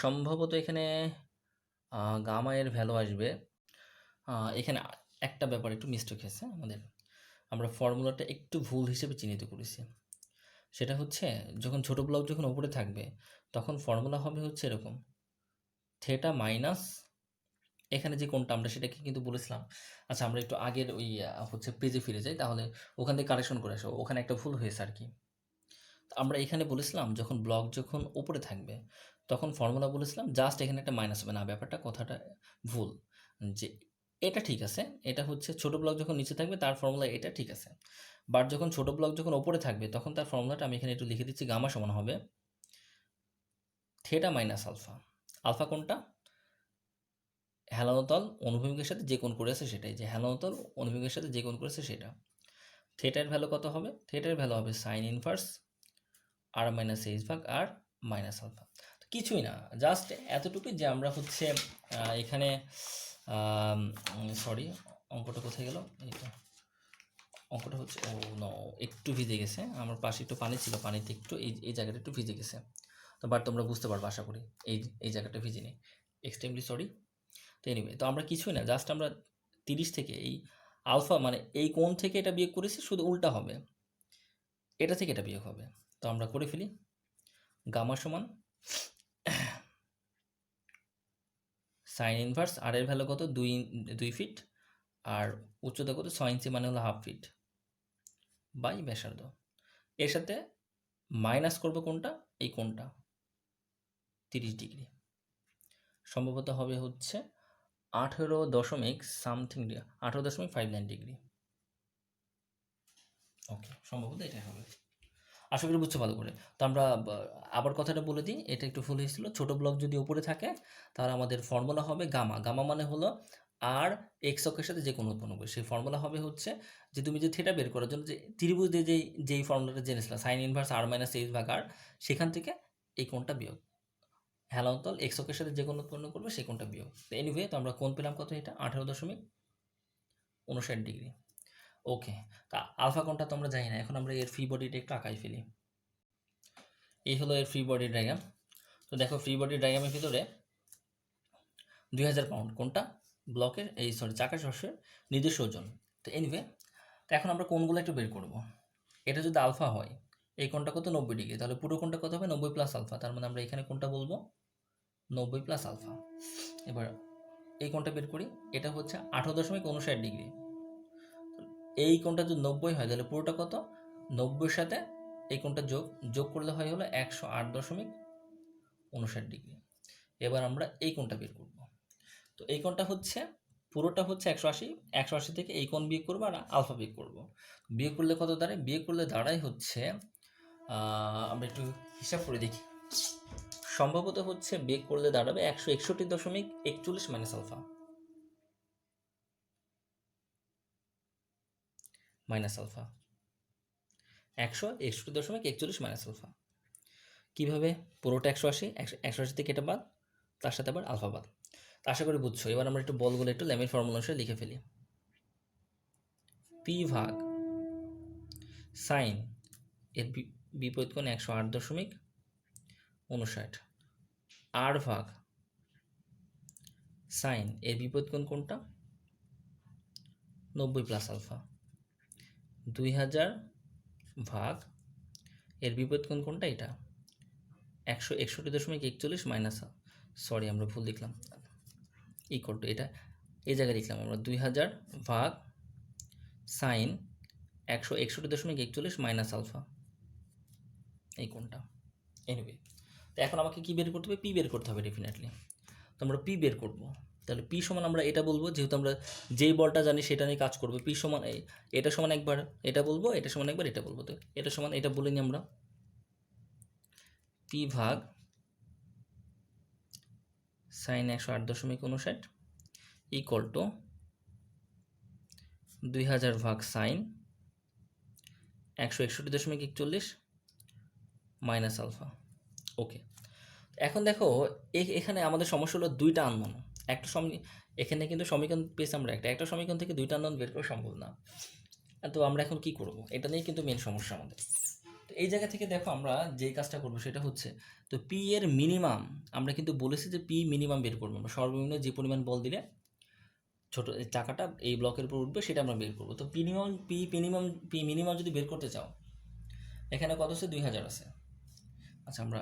সম্ভবত এখানে গামা এর ভ্যালু আসবে, এখানে একটা ব্যাপার একটু মিস্টেক হয়েছে আমাদের, আমরা ফর্মুলাটা একটু ভুল হিসেবে চিহ্নিত করেছি। সেটা হচ্ছে যখন ছোট ব্লক যখন উপরে থাকবে তখন ফর্মুলা হবে হচ্ছে এরকম, থিটা মাইনাস এখানে যে কোণটা আমরা সেটাকে কিন্তু বলেছিলাম। আচ্ছা আমরা একটু আগের ওই হচ্ছে পেজে ফিরে যাই, তাহলে ওখান থেকে কারেকশন করে আসো, ওখানে একটা ভুল হয়েছে আর কি। আমরা এখানে বলেছিলাম যখন ব্লক যখন উপরে থাকবে তখন ফর্মুলা বলেছিলাম জাস্ট এখানে একটা মাইনাস হবে না, ব্যাপারটা কথাটা ভুল। যে এটা ঠিক আছে, এটা হচ্ছে ছোট ব্লক যখন নিচে থাকবে তার ফর্মুলা এটা ঠিক আছে, বাট যখন ছোট ব্লক যখন উপরে থাকবে তখন তার ফর্মুলাটা আমি এখানে একটু লিখে দিচ্ছি, গামা সমান হবে থিটা মাইনাস আলফা। আলফা কোনটা? হেলানো তল অনুভূমিকের সাথে যে কোণ করেছে সেটাই, যে হেলানো তল অনুভূমিকের সাথে যে কোণ করেছে সেটা। থিটার ভ্যালু কত হবে? থিটার ভ্যালু হবে sign inverse R minus H ভাগ আর মাইনাস আলফা। কিছুই না, জাস্ট এতটুকুই যে আমরা হচ্ছে এখানে সরি অঙ্কটা কোথায় গেল, এইটা অঙ্কটা হচ্ছে ও নো একটু ভিজে গেছে, আমার পাশে একটু পানি ছিল, পানিতে একটু এই জায়গাটা একটু ভিজে গেছে। তো বাট তোমরা বুঝতে পারবে আশা করি, এই জায়গাটা ভিজে নেই, এক্সট্রিমলি সরি। তো এনিওয়ে, তো আমরা কিছুই না, জাস্ট আমরা 30 থেকে এই আলফা মানে এই কোণ থেকে এটা বিয়োগ করেছি, শুধু উল্টা হবে, এটা থেকে এটা বিয়োগ হবে। তো আমরা করে ফেলি, গামা সমান সাইন ইনভার্স আর এর ভ্যালু কত? 2 ফিট, আর উচ্চতা কত? 6 ইঞ্চি, মানে হলো হাফ ফিট, বাই ব্যাসার্ধ। এর সাথে মাইনাস করবো কোনটা? এই কোণটা 30 ডিগ্রি, সম্ভবত হবে হচ্ছে 18.59 ডিগ্রি। ওকে, সম্ভবত এটাই হবে, আশা করি বুঝছো ভালো করে। তো আমরা আবার কথাটা বলে দিই, এটা একটু ভুল হয়েছিল। ছোট ব্লক যদি উপরে থাকে তাহলে আমাদের ফর্মুলা হবে গামা। গামা মানে হলো আর এক্স অক্ষের সাথে যে কোণ উৎপন্ন করবে, সেই ফর্মুলা হবে হচ্ছে যে তুমি যে থিটা বের করার জন্য যে ত্রিভুজ দিয়ে যেই ফর্মুলাটা জেনেছিলা sign inverse R minus H ভাগ আর, সেখান থেকে এই কোণটা বিয়োগ, হেলানো তল এক্স অক্ষের সাথে যে কোণ উৎপন্ন করবে সেই কোণটা বিয়োগ। তো এনিওয়ে, তো আমরা কোণ পেলাম কত? এটা 18.59 ডিগ্রি। ওকে, তা আলফা কোণটা তো আমরা জানি না, এখন আমরা এর ফ্রি বডিটা একটু আঁকাই ফেলি। এই হলো এর ফ্রি বডি ডায়াগ্রাম। তো দেখো ফ্রি বডি ডায়াগ্রামের ভিতরে 2000 পাউন্ড কোনটা? ব্লকের এই চাকার শস্যের নিজস্ব ওজন। তো এনিওয়ে, তো এখন আমরা কোণগুলো একটু বের করব। এটা যদি আলফা হয়, এই কোণটা কত? 90 ডিগ্রি, তাহলে পুরো কোণটা কত হবে? 90 প্লাস আলফা, তার মানে আমরা এখানে কোণটা বলবো 90 প্লাস আলফা। এবার এই কোণটা বের করি, এটা হচ্ছে 18.59 ডিগ্রি। এই কোণটা যদি 90 হয় তাহলে পুরোটা কত? 90-এর সাথে এই কোণটা যোগ করলে হয় হলো 108.59 ডিগ্রি। এবার আমরা এই কোণটা বের করব। তো এই কোণটা হচ্ছে পুরোটা হচ্ছে 180, 180 থেকে এই কোণ বিয়োগ করবো আর আলফা বিয়োগ করবো। বিয়োগ করলে কত দাঁড়ায়? বিয়োগ করলে দাঁড়ায় হচ্ছে আমরা একটু হিসাব করে দেখি, সম্ভবত হচ্ছে বিয়োগ করলে দাঁড়াবে 161.41 minus alpha, minus alpha 161.41 minus alpha. কীভাবে? পুরোটা 180, 180 থেকে এটা বাদ, তার সাথে আবার আলফা বাদ। তা আশা করি বুঝছো। এবার আমরা একটু বলগুলো একটু ল্যামের ফর্মুলা অনুসারে লিখে ফেলি। পি ভাগ সাইন এর বিপরীত কোণ 108.59, আর ভাগ সাইন এর বিপরীত কোণ কোনটা? 90 প্লাস আলফা, 2000 ভাগ এর বিপরীত কোণ কোনটা? এটা 161.41 মাইনাস, সরি আমরা ভুল লিখলাম, ইকুয়াল টু এটা এই জায়গায় লিখলাম আমরা 2000 ভাগ সাইন 161.41 মাইনাস আলফা। এই কোণটা। এনিওয়ে, তো এখন আমাকে কি বের করতে হবে? পি বের করতে হবে ডেফিনেটলি। তো আমরা পি বের করব। তাহলে পি সমান আমরা এটা বলবো, যেহেতু আমরা যেই বলটা জানি সেটা নিয়ে কাজ করবো। পি সমান এটা সমান একবার এটা বলবো, এটা সমান একবার এটা বলবো। তো এটা সমান এটা বলে নিই আমরা, পি ভাগ সাইন 108.59 ইকুয়াল টু 2000 ভাগ সাইন 161.41 মাইনাস আলফা। ওকে, এখন দেখো এখানে আমাদের সমস্যা হলো দুইটা আননোন। একটা এখানে কিন্তু সমীকরণ পেয়েছি আমরা একটা সমীকরণ থেকে দুইটা আননোন বের করা সম্ভব না। তো আমরা এখন কি করব? এটা নিয়ে কিন্তু মেন সমস্যা আমাদের। তো এই জায়গা থেকে দেখো আমরা যে কাজটা করবো সেটা হচ্ছে, তো পি এর মিনিমাম আমরা কিন্তু বলেছি যে পি মিনিমাম বের করবো আমরা। সর্বনিম্ন যে পরিমাণ বল দিলে ছোট চাকাটা এই ব্লকের উপর উঠবে সেটা আমরা বের করবো। তো পি মিনিমাম যদি বের করতে চাও, এখানে কত আছে? 2000 আছে। আচ্ছা, আমরা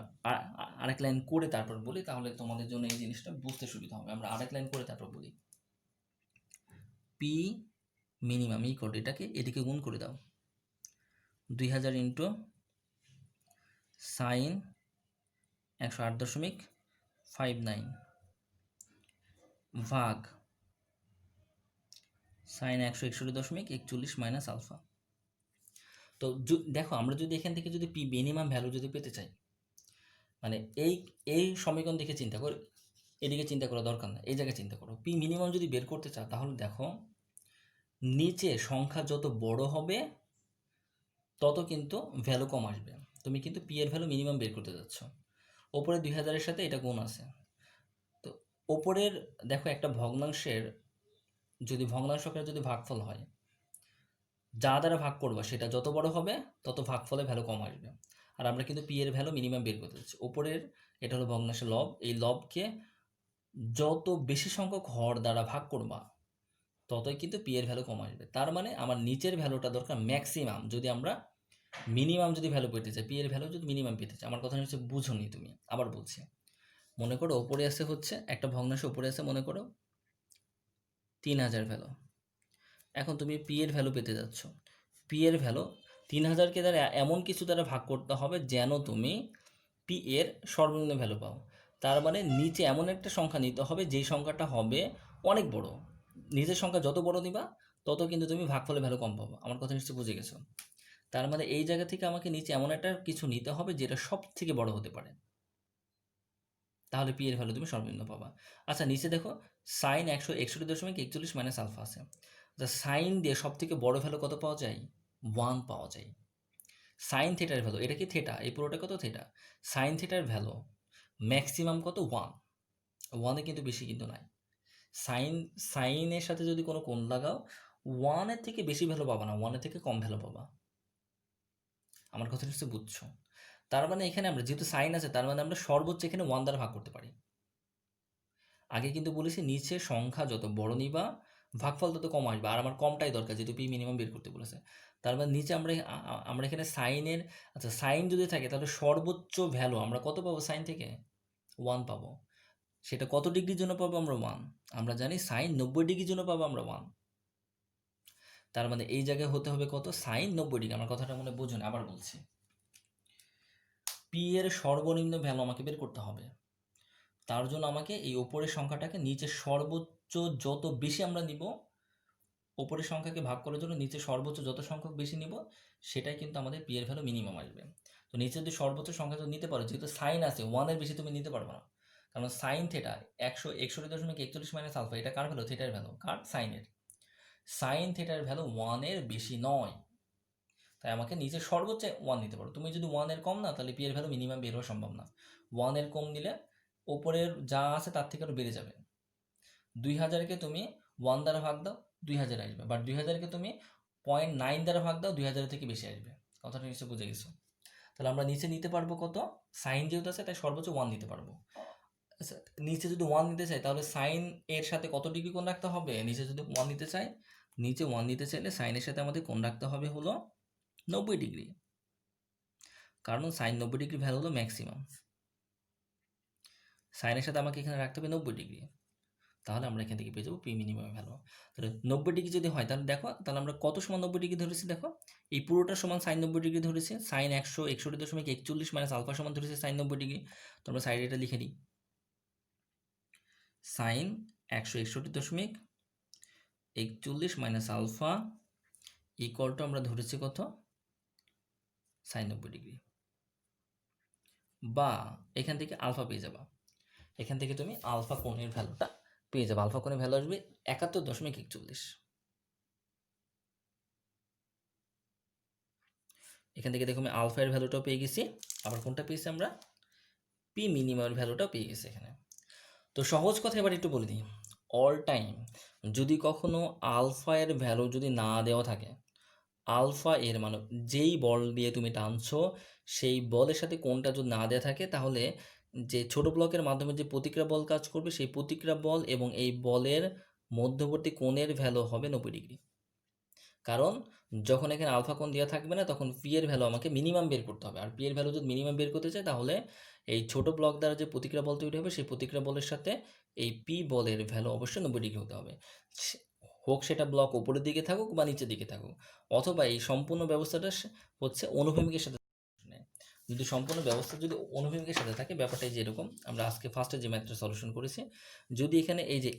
আরেক লাইন করে তারপর বলি, তাহলে তোমাদের জন্য এই জিনিসটা বুঝতে সুবিধা হবে। আমরা আরেক লাইন করে তারপর বলি। পি মিনিমাম ইকুয়াল টু এটাকে এদিকে গুণ করে দাও, 2000 ইন্টু সাইন 108.59 ভাগ সাইন 161.41 মাইনাস আলফা। তো দেখো আমরা যদি এখান থেকে যদি পি মিনিমাম ভ্যালু যদি পেতে চাই, মানে এই সমীকরণ দেখে চিন্তা করো, এদিকে চিন্তা করা দরকার না, এই জায়গায় চিন্তা করো। পি মিনিমাম যদি বের করতে চাও, তাহলে দেখো নিচে সংখ্যা যত বড় হবে তত কিন্তু ভ্যালু কম আসবে। তুমি কিন্তু পি এর ভ্যালু মিনিমাম বের করতে যাচ্ছ, ওপরে 2000-এর সাথে এটা গুণ আছে। তো ওপরের দেখো একটা ভগ্নাংশের যদি ভগ্নাংশকের যদি ভাগফল হয়, যা দ্বারা ভাগ করবা সেটা যত বড় হবে তত ভাগফলে ভ্যালু কম আসবে। আর আমরা কিন্তু পি এর ভ্যালু মিনিমাম বের করতে যাচ্ছি। ওপরের এটা হলো ভগ্নাংশের লব, এই লবকে যত বেশি সংখ্যক হর দ্বারা ভাগ করবা ততই কিন্তু পি এর ভ্যালু কম আসবে। তার মানে আমার নিচের ভ্যালুটা দরকার ম্যাক্সিমাম, যদি আমরা মিনিমাম যদি ভ্যালু পেতে চাই, পি এর ভ্যালু যদি মিনিমাম পেতে চাই। আমার কথা হচ্ছে বুঝোনি তুমি, আবার বলছি। মনে করো ওপরে আছে হচ্ছে একটা ভগ্নাংশ, ওপরে আছে মনে করো 3000 ভ্যালু। এখন তুমি পি এর ভ্যালু পেতে যাচ্ছ, পি এর ভ্যালু 3000কে দ্বারা এমন কিছু দ্বারা ভাগ করতে হবে যেন তুমি পি এর সর্বনিম্ন ভ্যালু পাও। তার মানে নিচে এমন একটা সংখ্যা নিতে হবে যেই সংখ্যাটা হবে অনেক বড়। নিচের সংখ্যা যত বড় নিবা তত কিন্তু তুমি ভাগফলের ভ্যালু কম পাবো। আমার কথা নিশ্চয়ই বুঝে গেছো? তার মানে এই জায়গা থেকে আমাকে নিচে এমন একটা কিছু নিতে হবে যেটা সব থেকে বড় হতে পারে, তাহলে পি এর ভ্যালু তুমি সর্বনিম্ন পাবা। আচ্ছা, নিচে দেখো সাইন 161.41 মাইনাস আলফা আছে। সাইন দিয়ে সব থেকে বড় ভ্যালু কত পাওয়া যায়? 1 পাওয়া যায়। সাইন থিটার ভ্যালু, এটা কি থিটা, এই পুরোটা কত? থিটা। সাইন থিটার ভ্যালু ম্যাক্সিমাম কত? 1। 1 কিন্তু বেশি কিন্তু নাই। সাইনের সাথে যদি কোনো কোণ লাগাও, 1 থেকে বেশি ভ্যালু পাবা না, 1 থেকে কম ভ্যালু পাবা। আমার কথা নিশ্চয়ই বুঝছো? তার মানে এখানে আমরা যেহেতু সাইন আছে, তার মানে আমরা সর্বোচ্চ এখানে 1 দ্বারা ভাগ করতে পারি। আগে কিন্তু বলেছি নিচে সংখ্যা যত বড় নিবা ভাগফল তত কম আসবে, আর আমার কমটাই দরকার যেহেতু পি মিনিমাম বের করতে বলেছে। তার মানে নিচে আমরা এখানে সাইনের, আচ্ছা সাইন যদি থাকে তাহলে সর্বোচ্চ ভ্যালু আমরা কত পাবো? সাইন থেকে 1 পাবো। সেটা কত ডিগ্রির জন্য পাবো আমরা? 1। আমরা জানি সাইন 90 ডিগ্রির জন্য পাবো আমরা 1। তার মানে এই জায়গায় হতে হবে কত? Sine 90 degree. আমার কথাটা মনে বুঝুন, আবার বলছি। পি এর সর্বনিম্ন ভ্যালু আমাকে বের করতে হবে। তার জন্য আমাকে এই ওপরের সংখ্যাটাকে নিচে সর্বোচ্চ যত বেশি আমরা নিব, ওপরের সংখ্যাকে ভাগ করার জন্য নিচে সর্বোচ্চ যত সংখ্যক বেশি নিব সেটাই কিন্তু আমাদের পি এর ভ্যালু মিনিমাম আসবে। তো নিচে যদি সর্বোচ্চ সংখ্যা যদি নিতে পারো, যেহেতু সাইন আছে 1-এর বেশি তুমি নিতে পারবে না, কারণ সাইন থিটা 161.41 মাইনাস আলফা, এটা কার ভ্যালু? থিটার ভ্যালু। কার? সাইনের। সাইন থিটার ভ্যালু 1-এর বেশি নয়, তাই আমাকে নিচে সর্বোচ্চ 1 নিতে পারো। তুমি যদি 1-এর কম না, তাহলে পি এর ভ্যালু মিনিমাম বের হওয়া সম্ভব না। 1-এর কম নিলে ওপরের যা আছে তার থেকে আরও বেড়ে যাবে। 2000-কে তুমি 1 দ্বারা ভাগ দাও, 2000 আসবে। বাট 2000-কে তুমি 0.9 দ্বারা ভাগ দাও, 2000 থেকে বেশি আসবে। কথাটা নিশ্চয় বুঝে গেছো? তাহলে আমরা নিচে নিতে পারবো কত? সাইন যেহেতু আছে তাই সর্বোচ্চ 1 নিতে পারবো। আচ্ছা, নিচে যদি 1 নিতে চাই তাহলে সাইন এর সাথে কত ডিগ্রি কোণ রাখতে হবে? নিচে যদি 1 নিতে চাই, নিচে 1 নিতে চাইলে সাইনের সাথে আমাদের কোণ রাখতে হবে হলো 90 ডিগ্রি, কারণ সাইন 90 ডিগ্রি ভ্যালু হলো ম্যাক্সিমাম। সাইনের সাথে আমাকে এখানে রাখতে হবে 90 ডিগ্রি। তাহলে আমরা এখান থেকে পেয়ে যাবো পি মিনিমাম ভ্যালু। তাহলে 90 ডিগ্রি যদি হয় তাহলে দেখো, তাহলে আমরা কত সমান 90 ডিগ্রি ধরেছি, দেখো এই পুরোটা সমান sin 90 ডিগ্রি ধরেছি, sin 161.41 মাইনাস আলফা সমান ধরেছি sin 90 ডিগ্রি। তো আমরা সাইডে এটা লিখে দিই, sin 161.41 minus alpha equal to আমরা ধরেছি কত, sin 90 ডিগ্রি। বা এখান থেকে আলফা পেয়ে যাবা, এখান থেকে তুমি আলফা কোণের ভ্যালুটা পেয়ে যাবে। আলফা কোণের ভ্যালু আসবে 71.41। এখান থেকে দেখো আমি আলফা এর ভ্যালুটাও পেয়ে গেছি, আবার কোনটা পেয়েছি আমরা, পি মিনিমামের ভ্যালুটাও পেয়ে গেছি এখানে। তো সহজ কথা এবার একটু বলে দিই, অল টাইম যদি কখনো আলফা এর ভ্যালু যদি না দেওয়া থাকে, আলফা এর মানে যেই বল দিয়ে তুমি টানছো সেই বলের সাথে কোনটা যদি না দেওয়া থাকে, তাহলে যে ছোট ব্লকের মাধ্যমে যে প্রতিক্রিয়া বল কাজ করবে সেই প্রতিক্রিয়া বল এবং এই বলের মধ্যবর্তী কোণের ভ্যালু হবে 90 ডিগ্রি। কারণ যখন এখানে আলফা কোণ দেওয়া থাকবে না তখন পি এর ভ্যালু আমাকে মিনিমাম বের করতে হবে, আর পি এর ভ্যালু যদি মিনিমাম বের করতে চাই তাহলে এই ছোট ব্লক দ্বারা যে প্রতিক্রিয়া বল তৈরি হবে সেই প্রতিক্রিয়া বলের সাথে এই পি বলের ভ্যালু অবশ্যই 90 ডিগ্রি হতে হবে, হোক সেটা ব্লক উপরের দিকে থাকুক বা নিচের দিকে থাকুক, অথবা এই সম্পূর্ণ ব্যবস্থাটা হচ্ছে অনুভূমিকের সাথে। যদি সম্পূর্ণ ব্যবস্থা যদি অনুভূমিকের সাথে থাকে, ব্যাপারটা যে এরকম, আমরা আজকে ফার্স্টে যে ম্যাথটা সলিউশন করেছি, যদি এখানে এই যে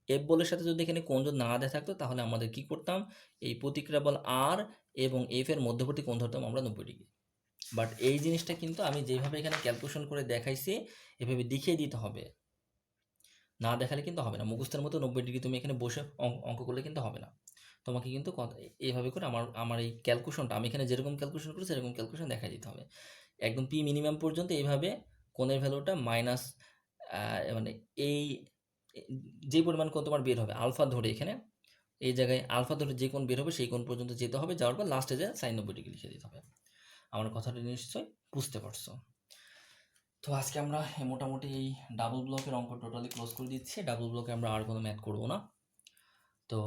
এফ বলের সাথে যদি এখানে কোণ যদি না দেওয়া থাকতো তাহলে আমাদের কি করতাম, এই প্রতিক্রিয়া বল আর এবং এফ এর মধ্যবর্তী কোণ ধরতাম আমরা 90 ডিগ্রি। বাট এই জিনিসটা কিন্তু আমি যেভাবে এখানে ক্যালকুলেশন করে দেখাইছি এভাবে দেখিয়ে দিতে হবে, না দেখালে কিন্তু হবে না। মুখস্থের মতো 90 ডিগ্রি তুমি এখানে বসে অঙ্ক করলে কিন্তু হবে না, তোমাকে কিন্তু এইভাবে করে আমার আমার এই ক্যালকুলেশনটা আমি এখানে যেরকম ক্যালকুলেশন করি সেরকম ক্যালকুলেশন দেখাই দিতে হবে একদম পি মিনিমাম পর্যন্ত। এইভাবে কোণের ভ্যালুটা মাইনাস মানে এই যে পরিমাণ কোণ তোমার বের হবে আলফা ধরে, এখানে এই জায়গায় আলফা ধরে যে কোণ বের হবে সেই কোণ পর্যন্ত যেতে হবে, যাওয়ার পর লাস্টে যায় sin 90 ডিগ্রি লিখে দিতে হবে। আমার কথাটা নিশ্চয়ই বুঝতে পারছো। তো আজকে আমরা মোটামুটি এই ডাবল ব্লকের অঙ্ক টোটালি ক্লোজ করে দিচ্ছি, ডাবল ব্লকে আমরা আর কোনো ম্যাথ করবো না। তো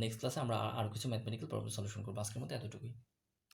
নেক্সট ক্লাসে আমরা আর কিছু ম্যাথমেটিক্যাল প্রবলেম সলিউশন করবো, আজকের মতো এতটুকুই।